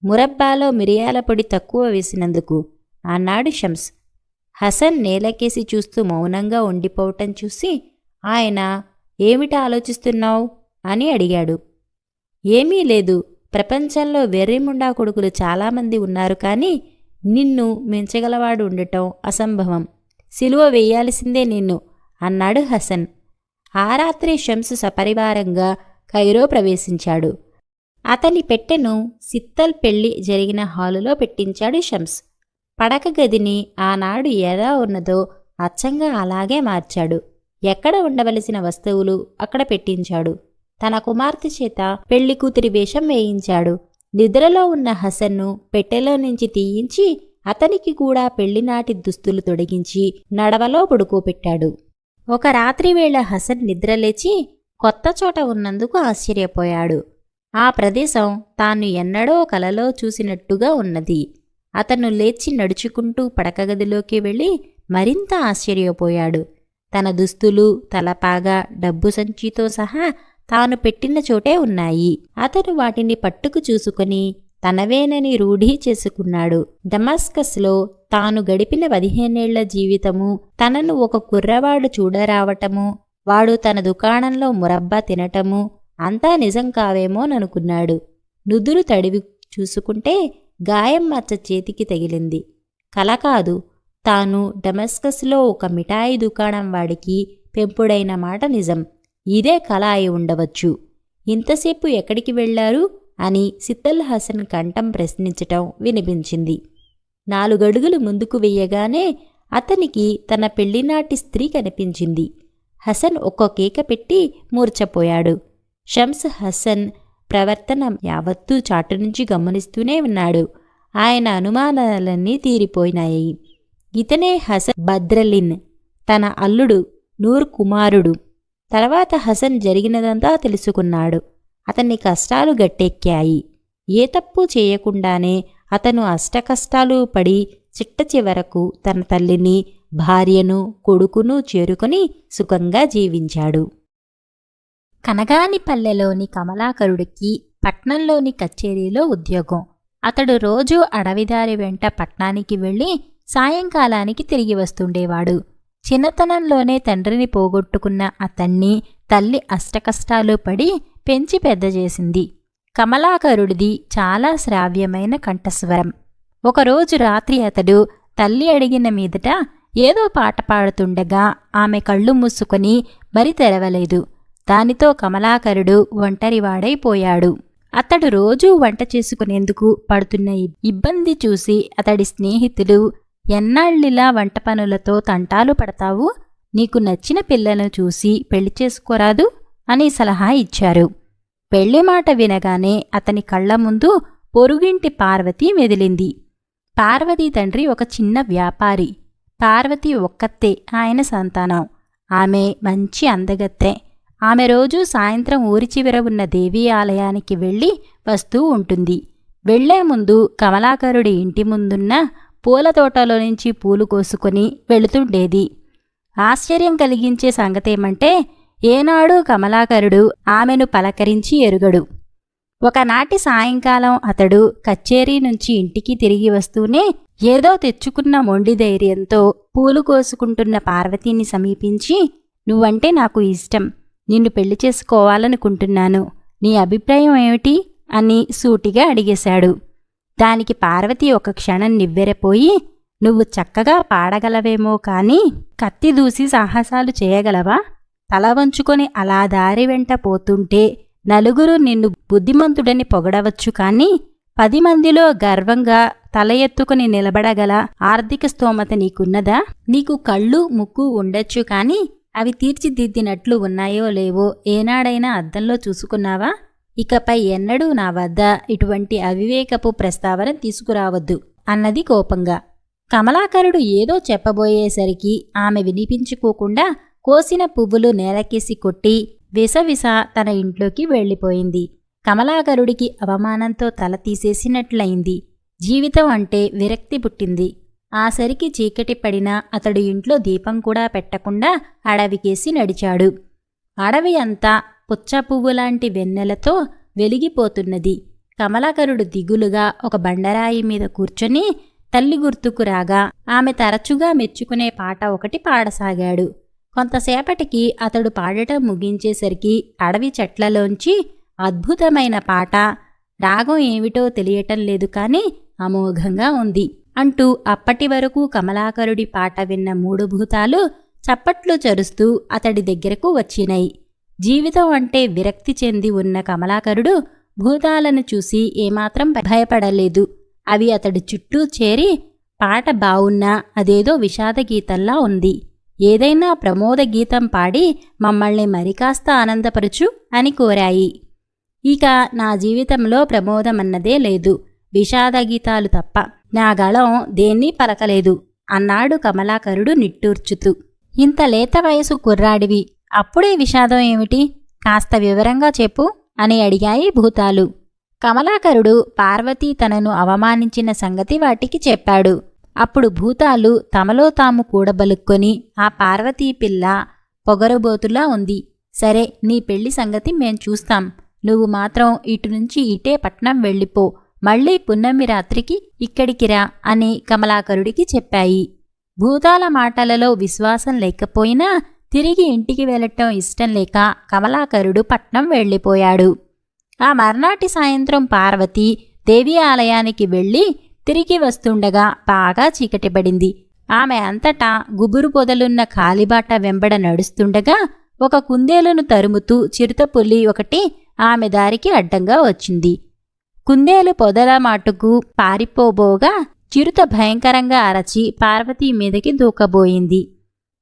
మురబ్బాలో మిరియాల పొడి తక్కువ వేసినందుకు అన్నాడు షమ్స్. హసన్ నేలకేసి చూస్తూ మౌనంగా ఉండిపోవటం చూసి ఆయన, ఏమిటి ఆలోచిస్తున్నావు అని అడిగాడు. ఏమీ లేదు, ప్రపంచంలో వెర్రిముండా కొడుకులు చాలామంది ఉన్నారు, కానీ నిన్ను మించగలవాడు ఉండటం అసంభవం, సిలువ వేయాల్సిందే నిన్ను అన్నాడు హసన్. ఆ రాత్రి షమ్స్ సపరివారంగా కైరో ప్రవేశించాడు. అతని పెట్టెను సిత్తల్ పెళ్లి జరిగిన హాలులో పెట్టించాడు షమ్స్. పడక గదిని ఆనాడు ఎలా ఉన్నదో అచ్చంగా అలాగే మార్చాడు. ఎక్కడ ఉండవలసిన వస్తువులు అక్కడ పెట్టించాడు. తన కుమార్తె చేత పెళ్లి కూతురి వేషం వేయించాడు. నిద్రలో ఉన్న హసన్ను పెట్టెలో నుంచి తీయించి అతనికి కూడా పెళ్లినాటి దుస్తులు తొడిగించి నడవలో పడుకోబెట్టాడు. ఒక రాత్రివేళ హసన్ నిద్రలేచి కొత్త చోట ఉన్నందుకు ఆశ్చర్యపోయాడు. ఆ ప్రదేశం తాను ఎన్నడో కలలో చూసినట్టుగా ఉన్నది. అతను లేచి నడుచుకుంటూ పడకగదిలోకి వెళ్ళి మరింత ఆశ్చర్యపోయాడు. తన దుస్తులు, తలపాగా, డబ్బు సంచితో సహా తాను పెట్టిన చోటే ఉన్నాయి. అతను వాటిని పట్టుకు చూసుకొని తనవేనని రూఢీ చేసుకున్నాడు. డమాస్కస్లో తాను గడిపిన 15 ఏళ్ల జీవితము, తనను ఒక కుర్రవాడు చూడరావటము, వాడు తన దుకాణంలో మురబ్బా తినటము అంతా నిజం కావేమోననుకున్నాడు. నుదురు తడివి చూసుకుంటే గాయం మచ్చ చేతికి తగిలింది. కల కాదు, తాను డమాస్కస్లో ఒక మిఠాయి దుకాణం వాడికి పెంపుడైన మాట నిజం. ఇదే కల అయి ఉండవచ్చు. ఇంతసేపు ఎక్కడికి వెళ్లారు అని సిత్తల్ హసన్ కంఠం ప్రశ్నించటం వినిపించింది. 4 అడుగులు ముందుకు వెయ్యగానే అతనికి తన పెళ్లినాటి స్త్రీ కనిపించింది. హసన్ ఒక్క కేక పెట్టి మూర్ఛపోయాడు. షమ్స్ హసన్ ప్రవర్తన యావత్తూ చాటు నుంచి గమనిస్తూనే ఉన్నాడు. ఆయన అనుమానాలన్నీ తీరిపోయినాయి. ఇతనే హసన్ బద్రలిన్, తన అల్లుడు నూర్ కుమారుడు. తర్వాత హసన్ జరిగినదంతా తెలుసుకున్నాడు. అతన్ని కష్టాలు గట్టెక్కాయి. ఏ తప్పు చేయకుండానే అతను అష్టకష్టాలు పడి చిట్ట చివరకు తన తల్లిని, భార్యను, కొడుకును చేరుకొని సుఖంగా జీవించాడు. కనగానిపల్లెలోని కమలాకరుడికి పట్నంలోని కచేరీలో ఉద్యోగం. అతడు రోజూ అడవిదారి వెంట పట్నానికి వెళ్ళి సాయంకాలానికి తిరిగి వస్తుండేవాడు. చిన్నతనంలోనే తండ్రిని పోగొట్టుకున్న అతన్ని తల్లి అష్టకష్టాలు పడి పెంచి పెద్ద చేసింది. కమలాకరుడిది చాలా శ్రావ్యమైన కంఠస్వరం. ఒకరోజు రాత్రి అతడు తల్లి అడిగిన మీదట ఏదో పాట పాడుతుండగా ఆమె కళ్ళు మూసుకొని మరి తెరవలేదు. దానితో కమలాకరుడు ఒంటరివాడైపోయాడు. అతడు రోజూ వంట చేసుకునేందుకు పడుతున్న ఇబ్బంది చూసి అతడి స్నేహితులు, ఎన్నాళ్ళిలా వంట పనులతో తంటాలు పడతావు, నీకు నచ్చిన పిల్లను చూసి పెళ్లి చేసుకోరాదు అని సలహా ఇచ్చారు. పెళ్లి మాట వినగానే అతని కళ్ల ముందు పొరుగింటి పార్వతి మెదిలింది. పార్వతి తండ్రి ఒక చిన్న వ్యాపారి. పార్వతి ఒక్కతే ఆయన సంతానం. ఆమె మంచి అందగత్తె. ఆమె రోజూ సాయంత్రం ఊరి చివర ఉన్న దేవీ ఆలయానికి వెళ్ళి వస్తూ ఉంటుంది. వెళ్లే ముందు కమలాకరుడి ఇంటి ముందున్న పూల తోటలో నుంచి పూలు కోసుకొని వెళుతుండేది. ఆశ్చర్యం కలిగించే సంగతేమంటే ఏనాడు కమలాకరుడు ఆమెను పలకరించి ఎరుగడు. ఒకనాటి సాయంకాలం అతడు కచ్చేరీ నుంచి ఇంటికి తిరిగి వస్తూనే ఏదో తెచ్చుకున్న మొండి ధైర్యంతో పూలు కోసుకుంటున్న పార్వతిని సమీపించి, నువ్వంటే నాకు ఇష్టం, నిన్ను పెళ్లి చేసుకోవాలనుకుంటున్నాను, నీ అభిప్రాయం ఏమిటి అని సూటిగా అడిగేశాడు. దానికి పార్వతి ఒక క్షణం నివ్వెరపోయి, నువ్వు చక్కగా పాడగలవేమో కాని కత్తి దూసి సాహసాలు చేయగలవా? తల వంచుకొని అలా దారి వెంట పోతుంటే నలుగురు నిన్ను బుద్ధిమంతుడని పొగడవచ్చు కాని 10 మందిలో గర్వంగా తల ఎత్తుకుని నిలబడగల ఆర్థిక స్తోమత నీకున్నదా? నీకు కళ్ళు ముక్కు ఉండొచ్చు కాని అవి తీర్చిదిద్దినట్లు ఉన్నాయో లేవో ఏనాడైనా అద్దంలో చూసుకున్నావా? ఇకపై ఎన్నడూ నా వద్ద ఇటువంటి అవివేకపు ప్రస్తావన తీసుకురావద్దు అన్నది కోపంగా. కమలాకరుడు ఏదో చెప్పబోయేసరికి ఆమె వినిపించుకోకుండా కోసిన పువ్వులు నేలకేసి కొట్టి విసవిస తన ఇంట్లోకి వెళ్ళిపోయింది. కమలాకరుడికి అవమానంతో తల తీసేసినట్లయింది. జీవితం అంటే విరక్తి పుట్టింది. ఆ సరికి చీకటి పడినా అతడు ఇంట్లో దీపం కూడా పెట్టకుండా అడవికేసి నడిచాడు. అడవి అంతా పుచ్చపువ్వులాంటి వెన్నెలతో వెలిగిపోతున్నది. కమలాకరుడు దిగులుగా ఒక బండరాయి మీద కూర్చొని తల్లి గుర్తుకు రాగా ఆమె తరచుగా మెచ్చుకునే పాట ఒకటి పాడసాగాడు. కొంతసేపటికి అతడు పాడటం ముగించేసరికి అడవి చెట్లలోంచి అద్భుతమైన పాట, రాగం ఏమిటో తెలియటం లేదు కాని అమోఘంగా ఉంది అంటూ అప్పటి వరకు కమలాకరుడి పాట విన్న 3 భూతాలు చప్పట్లు చరుస్తూ అతడి దగ్గరకు వచ్చినాయి. జీవితం అంటే విరక్తి చెంది ఉన్న కమలాకరుడు భూతాలను చూసి ఏమాత్రం భయపడలేదు. అవి అతడి చుట్టూ చేరి, పాట బావున్నా అదేదో విషాదగీతంలా ఉంది, ఏదైనా ప్రమోద గీతం పాడి మమ్మల్ని మరికాస్త ఆనందపరచు అని కోరాయి. ఇక నా జీవితంలో ప్రమోదమన్నదే లేదు, విషాదగీతాలు తప్ప నా గళం దేన్నీ పలకలేదు అన్నాడు కమలాకరుడు నిట్టూర్చుతూ. ఇంత లేత వయసు కుర్రాడివి, అప్పుడే విషాదం ఏమిటి? కాస్త వివరంగా చెప్పు అని అడిగాయి భూతాలు. కమలాకరుడు పార్వతీ తనను అవమానించిన సంగతి వాటికి చెప్పాడు. అప్పుడు భూతాలు తమలో తాము కూడబలుక్కొని, ఆ పార్వతీ పిల్ల పొగరుబోతులా ఉంది, సరే నీ పెళ్లి సంగతి మేం చూస్తాం, నువ్వు మాత్రం ఇటునుంచి ఇటే పట్నం వెళ్ళిపో, మళ్లీ పున్నమి రాత్రికి ఇక్కడికి రా అని కమలాకరుడికి చెప్పాయి. భూతాల మాటలలో విశ్వాసం లేకపోయినా తిరిగి ఇంటికి వెళ్లటం ఇష్టం లేక కమలాకరుడు పట్నం వెళ్ళిపోయాడు. ఆ మర్నాటి సాయంత్రం పార్వతి దేవి ఆలయానికి వెళ్ళి తిరిగి వస్తుండగా బాగా చీకటిపడింది. ఆమె అంతటా గుబురు పొదలున్న కాలిబాట వెంబడ నడుస్తుండగా ఒక కుందేలును తరుముతూ చిరుతపులి ఒకటి ఆమె దారికి అడ్డంగా వచ్చింది. కుందేలు పొదల మాటుకు పారిపోబోగా చిరుత భయంకరంగా అరచి పార్వతీ మీదకి దూకబోయింది.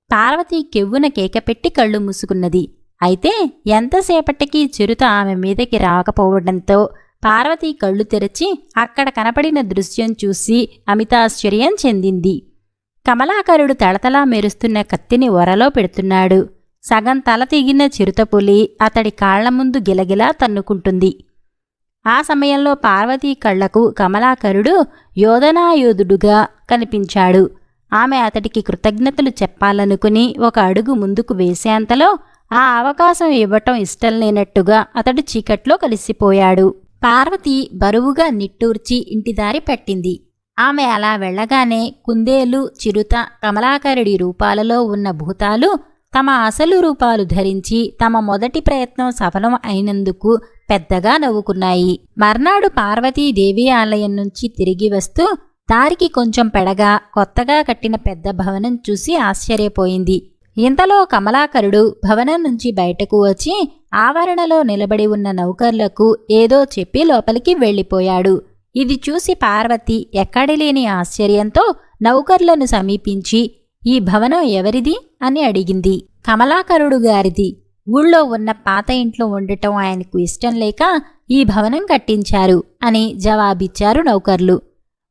పార్వతి కెవ్వున కేకపెట్టి కళ్ళు మూసుకున్నది. అయితే ఎంతసేపటికి చిరుత ఆమె మీదకి రాకపోవడంతో పార్వతి కళ్ళు తెరచి అక్కడ కనపడిన దృశ్యం చూసి అమితాశ్చర్యం చెందింది. కమలాకరుడు తళతళా మెరుస్తున్న కత్తిని ఒరలో పెడుతున్నాడు. సగం తల తెగిన చిరుతపులి అతడి కాళ్ల ముందు గిలగిలా తన్నుకుంటుంది. ఆ సమయంలో పార్వతీ కళ్లకు కమలాకరుడు యోధనాయోధుడుగా కనిపించాడు. ఆమె అతడికి కృతజ్ఞతలు చెప్పాలనుకుని ఒక అడుగు ముందుకు వేసేంతలో ఆ అవకాశం ఇవ్వటం ఇష్టం లేనట్టుగా అతడు చీకట్లో కలిసిపోయాడు. పార్వతి బరువుగా నిట్టూర్చి ఇంటిదారి పట్టింది. ఆమె అలా వెళ్లగానే కుందేలు, చిరుత, కమలాకరుడి రూపాలలో ఉన్న భూతాలు తమ అసలు రూపాలు ధరించి తమ మొదటి ప్రయత్నం సఫలం అయినందుకు పెద్దగా నవ్వుకున్నాయి. మర్నాడు పార్వతీదేవి ఆలయం నుంచి తిరిగి వస్తూ దారికి కొంచెం పెడగా కొత్తగా కట్టిన పెద్ద భవనం చూసి ఆశ్చర్యపోయింది. ఇంతలో కమలాకరుడు భవనం నుంచి బయటకు వచ్చి ఆవరణలో నిలబడి ఉన్న నౌకర్లకు ఏదో చెప్పి లోపలికి వెళ్ళిపోయాడు. ఇది చూసి పార్వతి ఎక్కడిలేని ఆశ్చర్యంతో నౌకర్లను సమీపించి, ఈ భవనం ఎవరిది అని అడిగింది. కమలాకరుడు గారిది. ఊళ్ళో ఉన్న పాత ఇంట్లో ఉండటం ఆయనకు ఇష్టం లేక ఈ భవనం కట్టించారు అని జవాబిచ్చారు నౌకర్లు.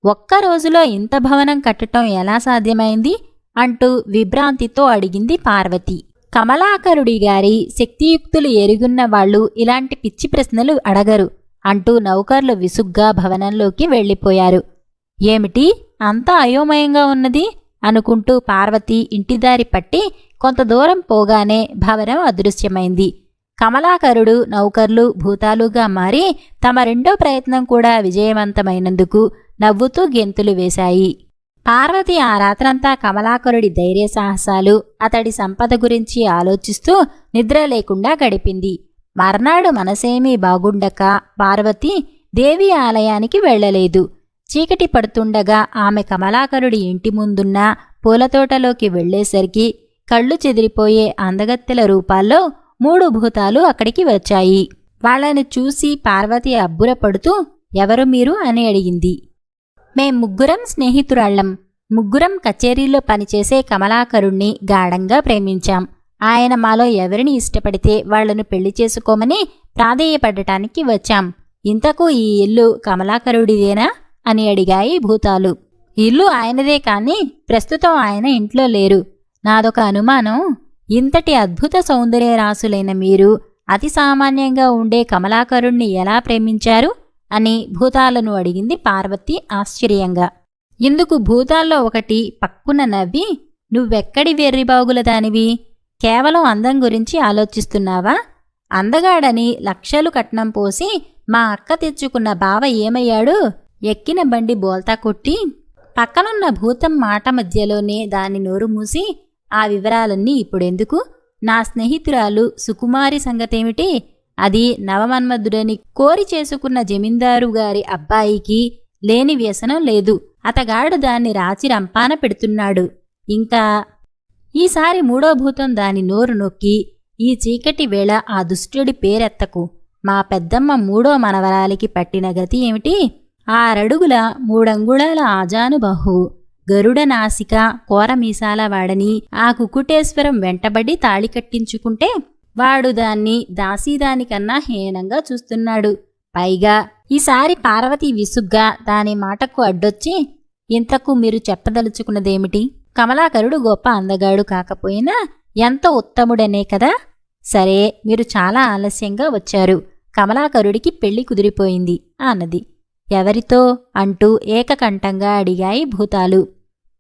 ఒక్క రోజులో ఇంత భవనం కట్టడం ఎలా సాధ్యమైంది అంటూ విభ్రాంతితో అడిగింది పార్వతి. కమలాకరుడి గారి శక్తియుక్తులు ఎరుగున్న వాళ్ళు ఇలాంటి పిచ్చి ప్రశ్నలు అడగరు అంటూ నౌకర్లు విసుగ్గా భవనంలోకి వెళ్ళిపోయారు. ఏమిటి అంతా అయోమయంగా ఉన్నది అనుకుంటూ పార్వతి ఇంటిదారి పట్టి కొంత దూరం పోగానే భవనం అదృశ్యమైంది. కమలాకరుడు నౌకర్లు భూతాలుగా మారి తమ రెండో ప్రయత్నం కూడా విజయవంతమైనందుకు నవ్వుతూ గెంతులు వేశాయి. పార్వతి ఆ రాత్రంతా కమలాకరుడి ధైర్య సాహసాలు, అతడి సంపద గురించి ఆలోచిస్తూ నిద్ర లేకుండా గడిపింది. మర్నాడు మనసేమీ బాగుండక పార్వతి దేవి ఆలయానికి వెళ్లలేదు. చీకటి పడుతుండగా ఆమె కమలాకరుడి ఇంటి ముందున్న పూలతోటలోకి వెళ్లేసరికి కళ్ళు చెదిరిపోయే అందగత్తెల రూపాల్లో 3 భూతాలు అక్కడికి వచ్చాయి. వాళ్లను చూసి పార్వతి అబ్బురపడుతూ ఎవరు మీరు అని అడిగింది. మేం ముగ్గురం స్నేహితురాళ్లం. ముగ్గురం కచేరీలో పనిచేసే కమలాకరుణ్ణి గాఢంగా ప్రేమించాం. ఆయన మాలో ఎవరిని ఇష్టపడితే వాళ్లను పెళ్లి చేసుకోమని ప్రాధేయపడటానికి వచ్చాం. ఇంతకు ఈ ఇల్లు కమలాకరుడిదేనా అని అడిగాయి భూతాలు. ఇల్లు ఆయనదే కాని ప్రస్తుతం ఆయన ఇంట్లో లేరు. నాదొక అనుమానం, ఇంతటి అద్భుత సౌందర్యరాశులైన మీరు అతి సామాన్యంగా ఉండే కమలాకరుణ్ణి ఎలా ప్రేమించారు అని భూతాలను అడిగింది పార్వతి ఆశ్చర్యంగా. ఇందుకు భూతాల్లో ఒకటి పక్కున నవ్వి, నువ్వెక్కడి వెర్రిబాగులదానివి? కేవలం అందం గురించి ఆలోచిస్తున్నావా? అందగాడని లక్షలు కట్నం పోసి మా అక్క తెచ్చుకున్న బావ ఏమయ్యాడు? ఎక్కిన బండి బోల్తా కొట్టి పక్కనున్న భూతం మాట మధ్యలోనే దాని నోరు మూసి, ఆ వివరాలన్నీ ఇప్పుడెందుకు? నా స్నేహితురాలు సుకుమారి సంగతేమిటి? అది నవమన్మధుడని కోరి చేసుకున్న జమీందారు గారి అబ్బాయికి లేని వ్యసనం లేదు. అతగాడు దాన్ని రాచి రంపాన పెడుతున్నాడు. ఇంకా ఈసారి 3వ భూతం దాని నోరు నొక్కి, ఈ చీకటి వేళ ఆ దుష్టుడి పేరెత్తకు. మా పెద్దమ్మ 3వ మనవరాలికి పట్టిన గతి ఏమిటి? 6 అడుగుల 3 అంగుళాల ఆజానుబాహు, గరుడ నాసిక, కోరమీసాల వాడని ఆ కుకుటేశ్వరం వెంటబడి తాళి కట్టించుకుంటే వాడు దాన్ని దాసీదానికన్నా హీనంగా చూస్తున్నాడు. పైగా ఈసారి పార్వతి విసుగ్గా దాని మాటకు అడ్డొచ్చి, ఇంతకు మీరు చెప్పదలుచుకున్నదేమిటి? కమలాకరుడు గొప్ప అందగాడు కాకపోయినా ఎంతో ఉత్తముడనే కదా. సరే, మీరు చాలా ఆలస్యంగా వచ్చారు. కమలాకరుడికి పెళ్లి కుదిరిపోయింది అన్నది. ఎవరితో అంటూ ఏకకంఠంగా అడిగాయి భూతాలు.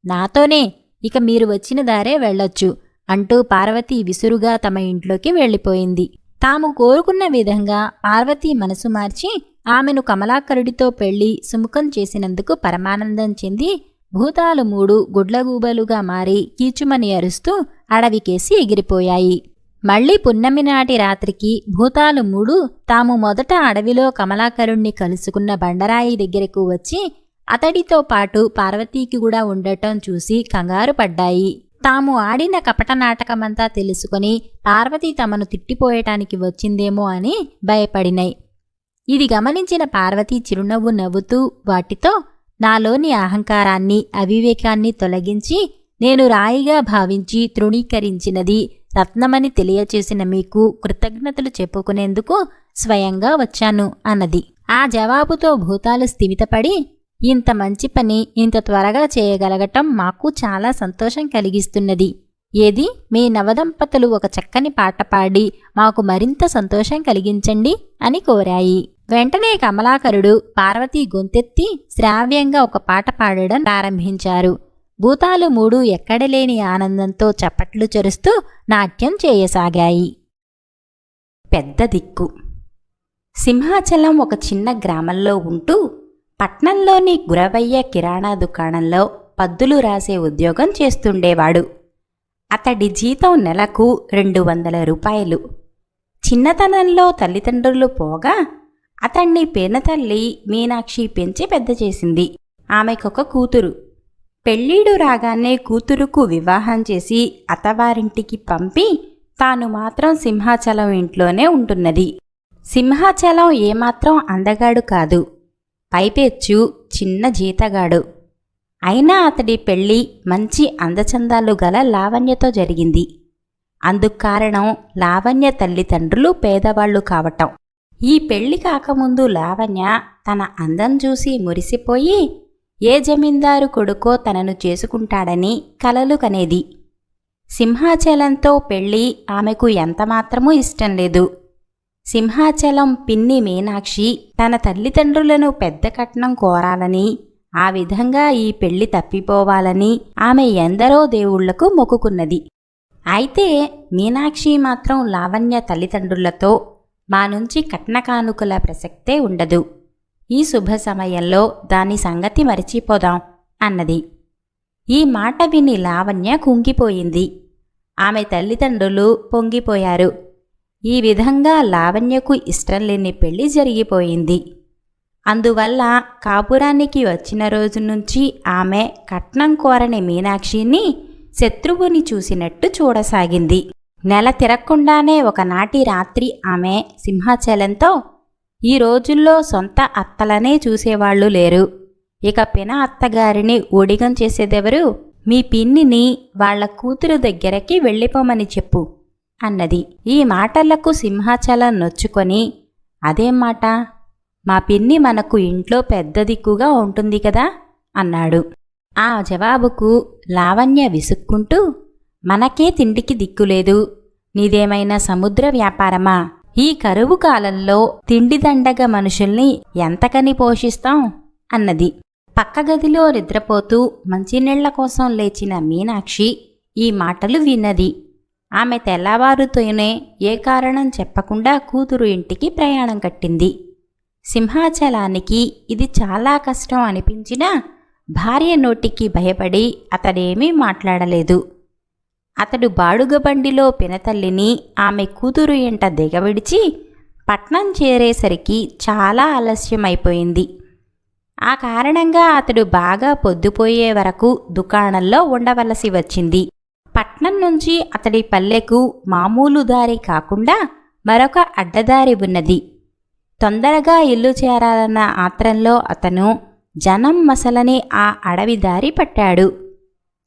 నాతోనే, ఇక మీరు వచ్చిన దారే వెళ్ళొచ్చు అంటూ పార్వతి విసురుగా తమ ఇంట్లోకి వెళ్ళిపోయింది. తాము కోరుకున్న విధంగా పార్వతి మనసు మార్చి ఆమెను కమలాకరుడితో పెళ్లి సుముఖం చేసినందుకు పరమానందం చెంది భూతాలు 3 గుడ్లగూబలుగా మారి కీచుమని అరుస్తూ అడవికేసి ఎగిరిపోయాయి. మళ్లీ పున్నమి నాటి రాత్రికి భూతాలు 3 తాము మొదట అడవిలో కమలాకరుణ్ణి కలుసుకున్న బండరాయి దగ్గరకు వచ్చి అతడితో పాటు పార్వతీకి కూడా ఉండటం చూసి కంగారు పడ్డాయి. తాము ఆడిన కపట నాటకమంతా తెలుసుకొని పార్వతి తమను తిట్టిపోయటానికి వచ్చిందేమో అని భయపడినాయి. ఇది గమనించిన పార్వతి చిరునవ్వు నవ్వుతూ వాటితో, నాలోని అహంకారాన్ని అవివేకాన్ని తొలగించి నేను రాయిగా భావించి తృణీకరించినది రత్నమని తెలియచేసిన మీకు కృతజ్ఞతలు చెప్పుకునేందుకు స్వయంగా వచ్చాను అన్నది. ఆ జవాబుతో భూతాలు స్థిమితపడి, ఇంత మంచి పని ఇంత త్వరగా చేయగలగటం మాకు చాలా సంతోషం కలిగిస్తున్నది. ఏది, మీ నవదంపతులు ఒక చక్కని పాట పాడి మాకు మరింత సంతోషం కలిగించండి అని కోరాయి. వెంటనే కమలాకరుడు పార్వతీ గొంతెత్తి శ్రావ్యంగా ఒక పాట పాడడం ప్రారంభించారు. భూతాలు 3 ఎక్కడలేని ఆనందంతో చప్పట్లు చరుస్తూ నాట్యం చేయసాగాయి. పెద్ద దిక్కు. సింహాచలం ఒక చిన్న గ్రామంలో ఉంటూ పట్నంలోని గురవయ్య కిరాణా దుకాణంలో పద్దులు రాసే ఉద్యోగం చేస్తుండేవాడు. అతడి జీతం నెలకు 200 రూపాయలు. చిన్నతనంలో తల్లిదండ్రులు పోగా అతన్ని పేనతల్లి మీనాక్షి పెంచి పెద్ద చేసింది. ఆమెకొక కూతురు. పెళ్ళీడు రాగానే కూతురుకు వివాహం చేసి అత్తవారింటికి పంపి తాను మాత్రం సింహాచలం ఇంట్లోనే ఉంటున్నది. సింహాచలం ఏమాత్రం అందగాడు కాదు, పైపెచ్చు చిన్న జీతగాడు. అయినా అతడి పెళ్ళి మంచి అందచందాలు గల లావణ్యతో జరిగింది. అందుకు కారణం లావణ్య తల్లిదండ్రులు పేదవాళ్లు కావటం. ఈ పెళ్లి కాకముందు లావణ్య తన అందం చూసి మురిసిపోయి ఏ జమీందారు కొడుకో తనను చేసుకుంటాడని కలలు కనేది. సింహాచలంతో పెళ్లి ఆమెకు ఎంతమాత్రమూ ఇష్టం లేదు. సింహాచలం పిన్ని మీనాక్షి తన తల్లిదండ్రులను పెద్ద కట్నం కోరాలని, ఆ విధంగా ఈ పెళ్లి తప్పిపోవాలని ఆమె ఎందరో దేవుళ్లకు మొక్కుకున్నది. అయితే మీనాక్షి మాత్రం లావణ్య తల్లిదండ్రులతో మా నుంచి కట్న కానుకల ప్రసక్తే ఉండదు, ఈ శుభ సమయంలో దాని సంగతి మరిచిపోదాం అన్నది. ఈ మాట విని లావణ్య కుంగిపోయింది. ఆమె తల్లిదండ్రులు పొంగిపోయారు. ఈ విధంగా లావణ్యకు ఇష్టం లేని పెళ్లి జరిగిపోయింది. అందువల్ల కాపురానికి వచ్చిన రోజు నుంచి ఆమె కట్నం కోరని మీనాక్షిని శత్రువుని చూసినట్టు చూడసాగింది. నెల తిరగకుండానే ఒకనాటి రాత్రి ఆమె సింహాచలంతో, ఈ రోజుల్లో సొంత అత్తలనే చూసేవాళ్లు లేరు, ఇక పిన అత్తగారిని ఊడిగం చేసేదెవరు? మీ పిన్నిని వాళ్ల కూతురు దగ్గరకి వెళ్ళిపోమని చెప్పు అన్నది. ఈ మాటలకు సింహాచలం నొచ్చుకొని, అదేం మాట, మా పిన్ని మనకు ఇంట్లో పెద్ద దిక్కుగా ఉంటుంది కదా అన్నాడు. ఆ జవాబుకు లావణ్య విసుక్కుంటూ, మనకే తిండికి దిక్కులేదు, నీదేమైనా సముద్ర వ్యాపారమా? ఈ కరువు కాలంలో తిండిదండగ మనుషుల్ని ఎంతకని పోషిస్తాం అన్నది. పక్కగదిలో నిద్రపోతూ మంచినీళ్ల కోసం లేచిన మీనాక్షి ఈ మాటలు విన్నది. ఆమె తెల్లవారుతోనే ఏ కారణం చెప్పకుండా కూతురు ఇంటికి ప్రయాణం కట్టింది. సింహాచలానికి ఇది చాలా కష్టం అనిపించినా భార్య నోటికి భయపడి అతడేమీ మాట్లాడలేదు. అతడు బాడుగబండిలో పినతల్లిని ఆమె కూతురు ఎంట దిగవిడిచి పట్నం చేరేసరికి చాలా ఆలస్యమైపోయింది. ఆ కారణంగా అతడు బాగా పొద్దుపోయే వరకు దుకాణంలో ఉండవలసి వచ్చింది. పట్నం నుంచి అతడి పల్లెకు మామూలు దారి కాకుండా మరొక అడ్డదారి ఉన్నది. తొందరగా ఇల్లు చేరాలన్న ఆత్రంలో అతను జనం మసలని ఆ అడవి దారి పట్టాడు.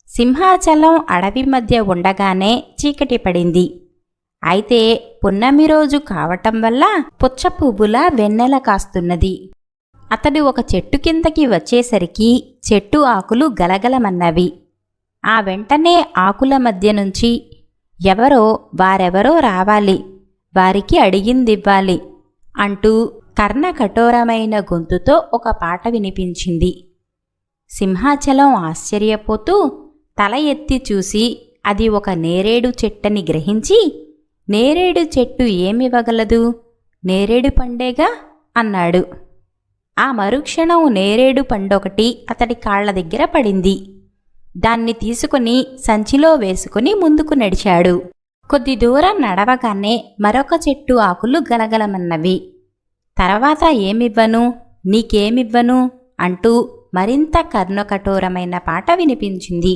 సింహాచలం అడవి మధ్య ఉండగానే చీకటి పడింది. అయితే పున్నమి రోజు కావటం వల్ల పుచ్చ పువ్వులా వెన్నెల కాస్తున్నది. అతడు ఒక చెట్టు కిందకి వచ్చేసరికి చెట్టు ఆకులు గలగలమన్నవి. ఆ వెంటనే ఆకుల మధ్య నుంచి వారెవరో రావాలి, వారికి అడిగిందివ్వాలి అంటూ కర్ణకఠోరమైన గొంతుతో ఒక పాట వినిపించింది. సింహాచలం ఆశ్చర్యపోతూ తల ఎత్తి చూసి అది ఒక నేరేడు చెట్టని గ్రహించి, నేరేడు చెట్టు ఏమివ్వగలదు, నేరేడు పండేగా అన్నాడు. ఆ మరుక్షణం నేరేడు పండొకటి అతడి కాళ్ల దగ్గర పడింది. దాన్ని తీసుకుని సంచిలో వేసుకుని ముందుకు నడిచాడు. కొద్ది దూరం నడవగానే మరొక చెట్టు ఆకులు గలగలమన్నవి. తర్వాత ఏమివ్వను, నీకేమివ్వను అంటూ మరింత కర్ణకఠోరమైన పాట వినిపించింది.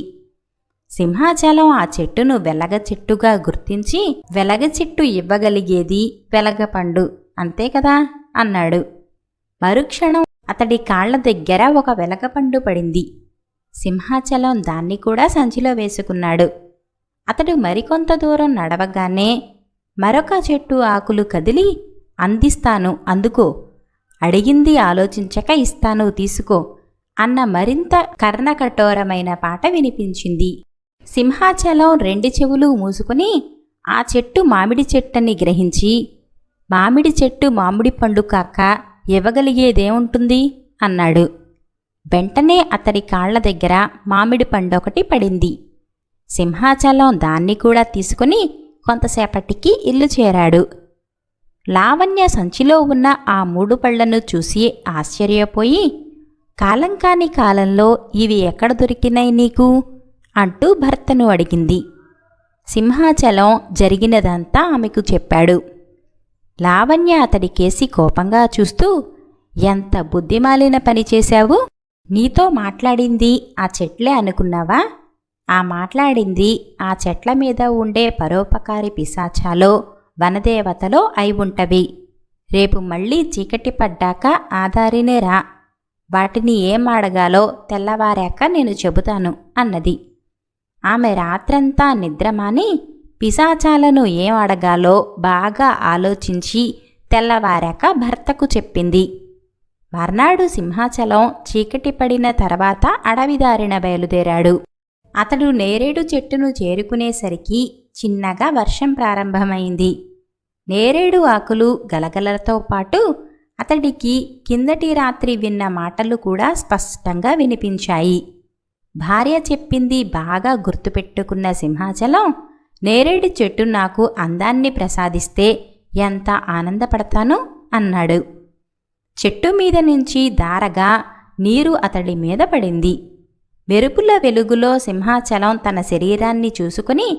సింహాచలం ఆ చెట్టును వెలగ చెట్టుగా గుర్తించి, వెలగ చెట్టు ఇవ్వగలిగేది వెలగపండు అంతే కదా అన్నాడు. మరుక్షణం అతడి కాళ్ల దగ్గర ఒక వెలగపండు పడింది. సింహాచలం దాన్ని కూడా సంచిలో వేసుకున్నాడు. అతడు మరికొంత దూరం నడవగానే మరొక చెట్టు ఆకులు కదిలి, అందిస్తాను అందుకో, అడిగింది ఆలోచించక ఇస్తాను తీసుకో అన్న మరింత కర్ణకఠోరమైన పాట వినిపించింది. సింహాచలం రెండు చెవులు మూసుకుని ఆ చెట్టు మామిడి చెట్టని గ్రహించి, మామిడి చెట్టు మామిడి పండు కాక ఇవ్వగలిగేదేముంటుంది అన్నాడు. వెంటనే అతడి కాళ్ల దగ్గర మామిడి పండొకటి పడింది. సింహాచలం దాన్ని కూడా తీసుకుని కొంతసేపటికి ఇల్లు చేరాడు. లావణ్య సంచిలో ఉన్న ఆ 3 పళ్లను చూసి ఆశ్చర్యపోయి, కాలం కాని కాలంలో ఇవి ఎక్కడ దొరికినాయి నీకు అంటూ భర్తను అడిగింది. సింహాచలం జరిగినదంతా ఆమెకు చెప్పాడు. లావణ్య అతడి కేసి కోపంగా చూస్తూ, ఎంత బుద్ధిమాలిన పని చేశావు, నీతో మాట్లాడింది ఆ చెట్లే అనుకున్నావా? ఆ మాట్లాడింది ఆ చెట్ల మీద ఉండే పరోపకారి పిశాచాలో వనదేవతలో అయి ఉంటవి. రేపు మళ్ళీ చీకటి పడ్డాక ఆదారినే రా, వాటిని ఏం అడగాలో తెల్లవారాక నేను చెబుతాను అన్నది. ఆమె రాత్రంతా నిద్రమాని పిశాచాలను ఏం అడగాలో బాగా ఆలోచించి తెల్లవారాక భర్తకు చెప్పింది. మర్నాడు సింహాచలం చీకటి పడిన తర్వాత అడవిదారిన బయలుదేరాడు. అతడు నేరేడు చెట్టును చేరుకునేసరికి చిన్నగా వర్షం ప్రారంభమైంది. నేరేడు ఆకులు గలగలతో పాటు అతడికి కిందటి రాత్రి విన్న మాటలు కూడా స్పష్టంగా వినిపించాయి. భార్య చెప్పింది బాగా గుర్తుపెట్టుకున్న సింహాచలం, నేరేడు చెట్టు నాకు అందాన్ని ప్రసాదిస్తే ఎంత ఆనందపడతాను అన్నాడు. చెట్టు మీద నుంచి ధారగా నీరు అతడి మీద పడింది. మెరుపుల వెలుగులో సింహాచలం తన శరీరాన్ని చూసుకుని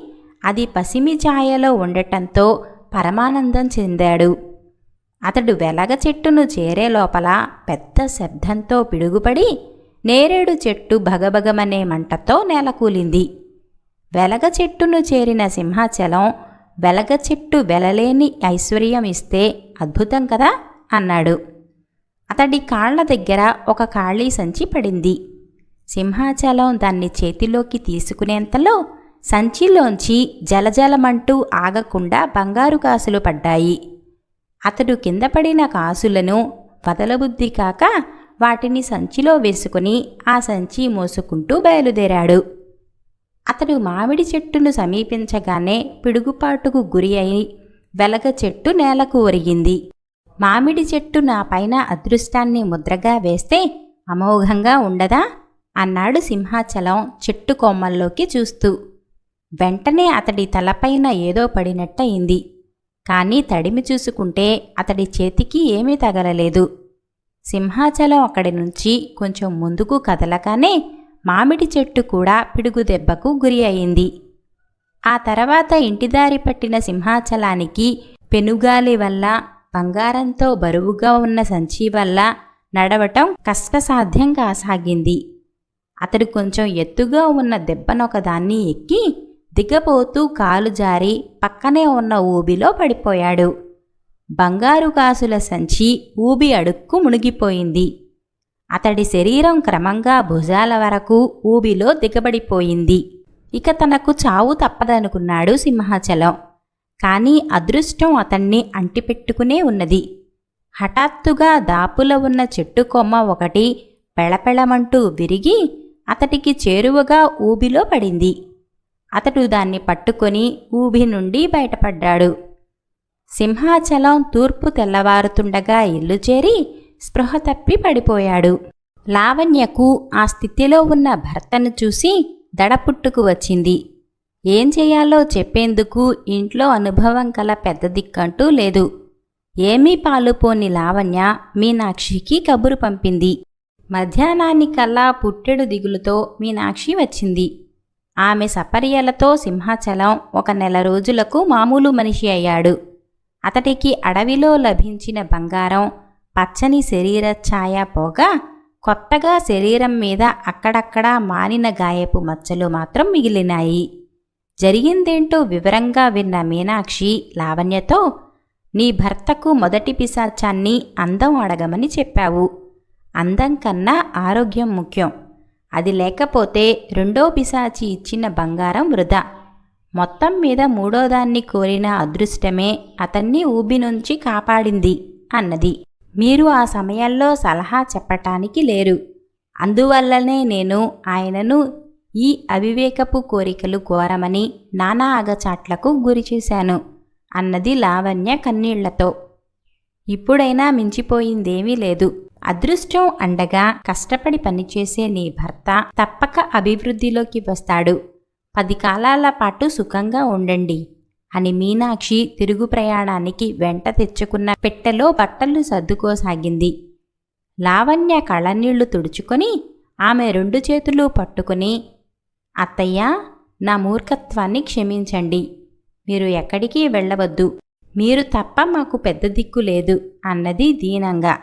అది పసిమి ఛాయలో ఉండటంతో పరమానందం చెందాడు. అతడు వెలగ చెట్టును చేరే లోపల పెద్ద శబ్దంతో పిడుగుపడి నేరేడు చెట్టు భగభగమనే మంటతో నేలకూలింది. వెలగ చెట్టును చేరిన సింహాచలం, వెలగ చెట్టు వెలలేని ఐశ్వర్యం ఇస్తే అద్భుతం కదా అన్నాడు. అతడి కాళ్ల దగ్గర ఒక ఖాళీ సంచి పడింది. సింహాచలం దాన్ని చేతిలోకి తీసుకునేంతలో సంచిలోంచి జలజలమంటూ ఆగకుండా బంగారు కాసులు పడ్డాయి. అతడు కింద పడిన కాసులను వదలబుద్ధి కాక వాటిని సంచిలో వేసుకుని ఆ సంచి మోసుకుంటూ బయలుదేరాడు. అతడు మామిడి చెట్టును సమీపించగానే పిడుగుపాటుకు గురి అయి వెలగ చెట్టు నేలకు ఒరిగింది. మామిడి చెట్టు నా పైన అదృష్టాన్ని ముద్రగా వేస్తే అమోఘంగా ఉండదా అన్నాడు సింహాచలం చెట్టు కొమ్మల్లోకి చూస్తూ. వెంటనే అతడి తలపైన ఏదో పడినట్టయింది. కానీ తడిమి చూసుకుంటే అతడి చేతికి ఏమీ తగలలేదు. సింహాచలం అక్కడి నుంచి కొంచెం ముందుకు కదలగానే మామిడి చెట్టు కూడా పిడుగు దెబ్బకు గురి అయింది. ఆ తర్వాత ఇంటిదారి పట్టిన సింహాచలానికి పెనుగాలి వల్ల, బంగారంతో బరువుగా ఉన్న సంచి వల్ల నడవటం కష్టసాధ్యం కాసాగింది. అతడు కొంచెం ఎత్తుగా ఉన్న దెబ్బనొకదాన్ని ఎక్కి దిగబోతూ కాలు జారి పక్కనే ఉన్న ఊబిలో పడిపోయాడు. బంగారు కాసుల సంచి ఊబి అడుక్కు మునిగిపోయింది. అతడి శరీరం క్రమంగా భుజాల వరకు ఊబిలో దిగబడిపోయింది. ఇక తనకు చావు తప్పదనుకున్నాడు సింహాచలం. కానీ అదృష్టం అతన్ని అంటిపెట్టుకునే ఉన్నది. హఠాత్తుగా దాపుల ఉన్న చెట్టు కొమ్మ ఒకటి పెళపెళమంటూ విరిగి అతడికి చేరువగా ఊబిలో పడింది. అతడు దాన్ని పట్టుకొని ఊబి నుండి బయటపడ్డాడు. సింహాచలం తూర్పు తెల్లవారుతుండగా ఇల్లు చేరి స్పృహ తప్పి పడిపోయాడు. లావణ్యకు ఆ స్థితిలో ఉన్న భర్తను చూసి దడపుట్టుకు వచ్చింది. ఏం చేయాలో చెప్పేందుకు ఇంట్లో అనుభవం కల పెద్ద దిక్కంటూ లేదు. ఏమీ పాలుపోని లావణ్య మీనాక్షికి కబురు పంపింది. మధ్యాహ్నానికల్లా పుట్టెడు దిగులుతో మీనాక్షి వచ్చింది. ఆమె సపర్యలతో సింహాచలం ఒక నెల రోజులకు మామూలు మనిషి అయ్యాడు. అతడికి అడవిలో లభించిన బంగారం, పచ్చని శరీర ఛాయ పోగా కొత్తగా శరీరం మీద అక్కడక్కడా మానిన గాయపు మచ్చలు మాత్రం మిగిలినాయి. జరిగిందేంటో వివరంగా విన్న మీనాక్షి లావణ్యతో, నీ భర్తకు మొదటి పిశాచాన్ని అందం అడగమని చెప్పావు. అందం కన్నా ఆరోగ్యం ముఖ్యం. అది లేకపోతే రెండో పిశాచి ఇచ్చిన బంగారం వృధా. మొత్తం మీద మూడోదాన్ని కోరిన అదృష్టమే అతన్ని ఊబి నుంచి కాపాడింది అన్నది. మీరు ఆ సమయంలో సలహా చెప్పటానికి లేరు. అందువల్లనే నేను ఆయనను ఈ అవివేకపు కోరికలు కోరమని నానా అగచాట్లకు గురిచేశాను అన్నది లావణ్య కన్నీళ్లతో. ఇప్పుడైనా మించిపోయిందేమీ లేదు. అదృష్టం అండగా కష్టపడి పనిచేసే నీ భర్త తప్పక అభివృద్ధిలోకి వస్తాడు. 10 కాలాల పాటు సుఖంగా ఉండండి అని మీనాక్షి తిరుగు ప్రయాణానికి వెంట తెచ్చుకున్న పెట్టెలో బట్టలు సర్దుకోసాగింది. లావణ్య కళ్ళనీళ్లు తుడుచుకొని ఆమె 2 చేతులు పట్టుకుని, అత్తయ్య, నా మూర్ఖత్వాన్ని క్షమించండి. మీరు ఎక్కడికి వెళ్ళవద్దు. మీరు తప్ప మాకు పెద్ద దిక్కు లేదు అన్నది దీనంగా.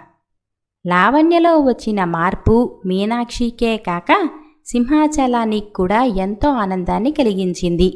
లావణ్యలో వచ్చిన మార్పు మీనాక్షికే కాక సింహాచలానికి కూడా ఎంతో ఆనందాన్ని కలిగించింది.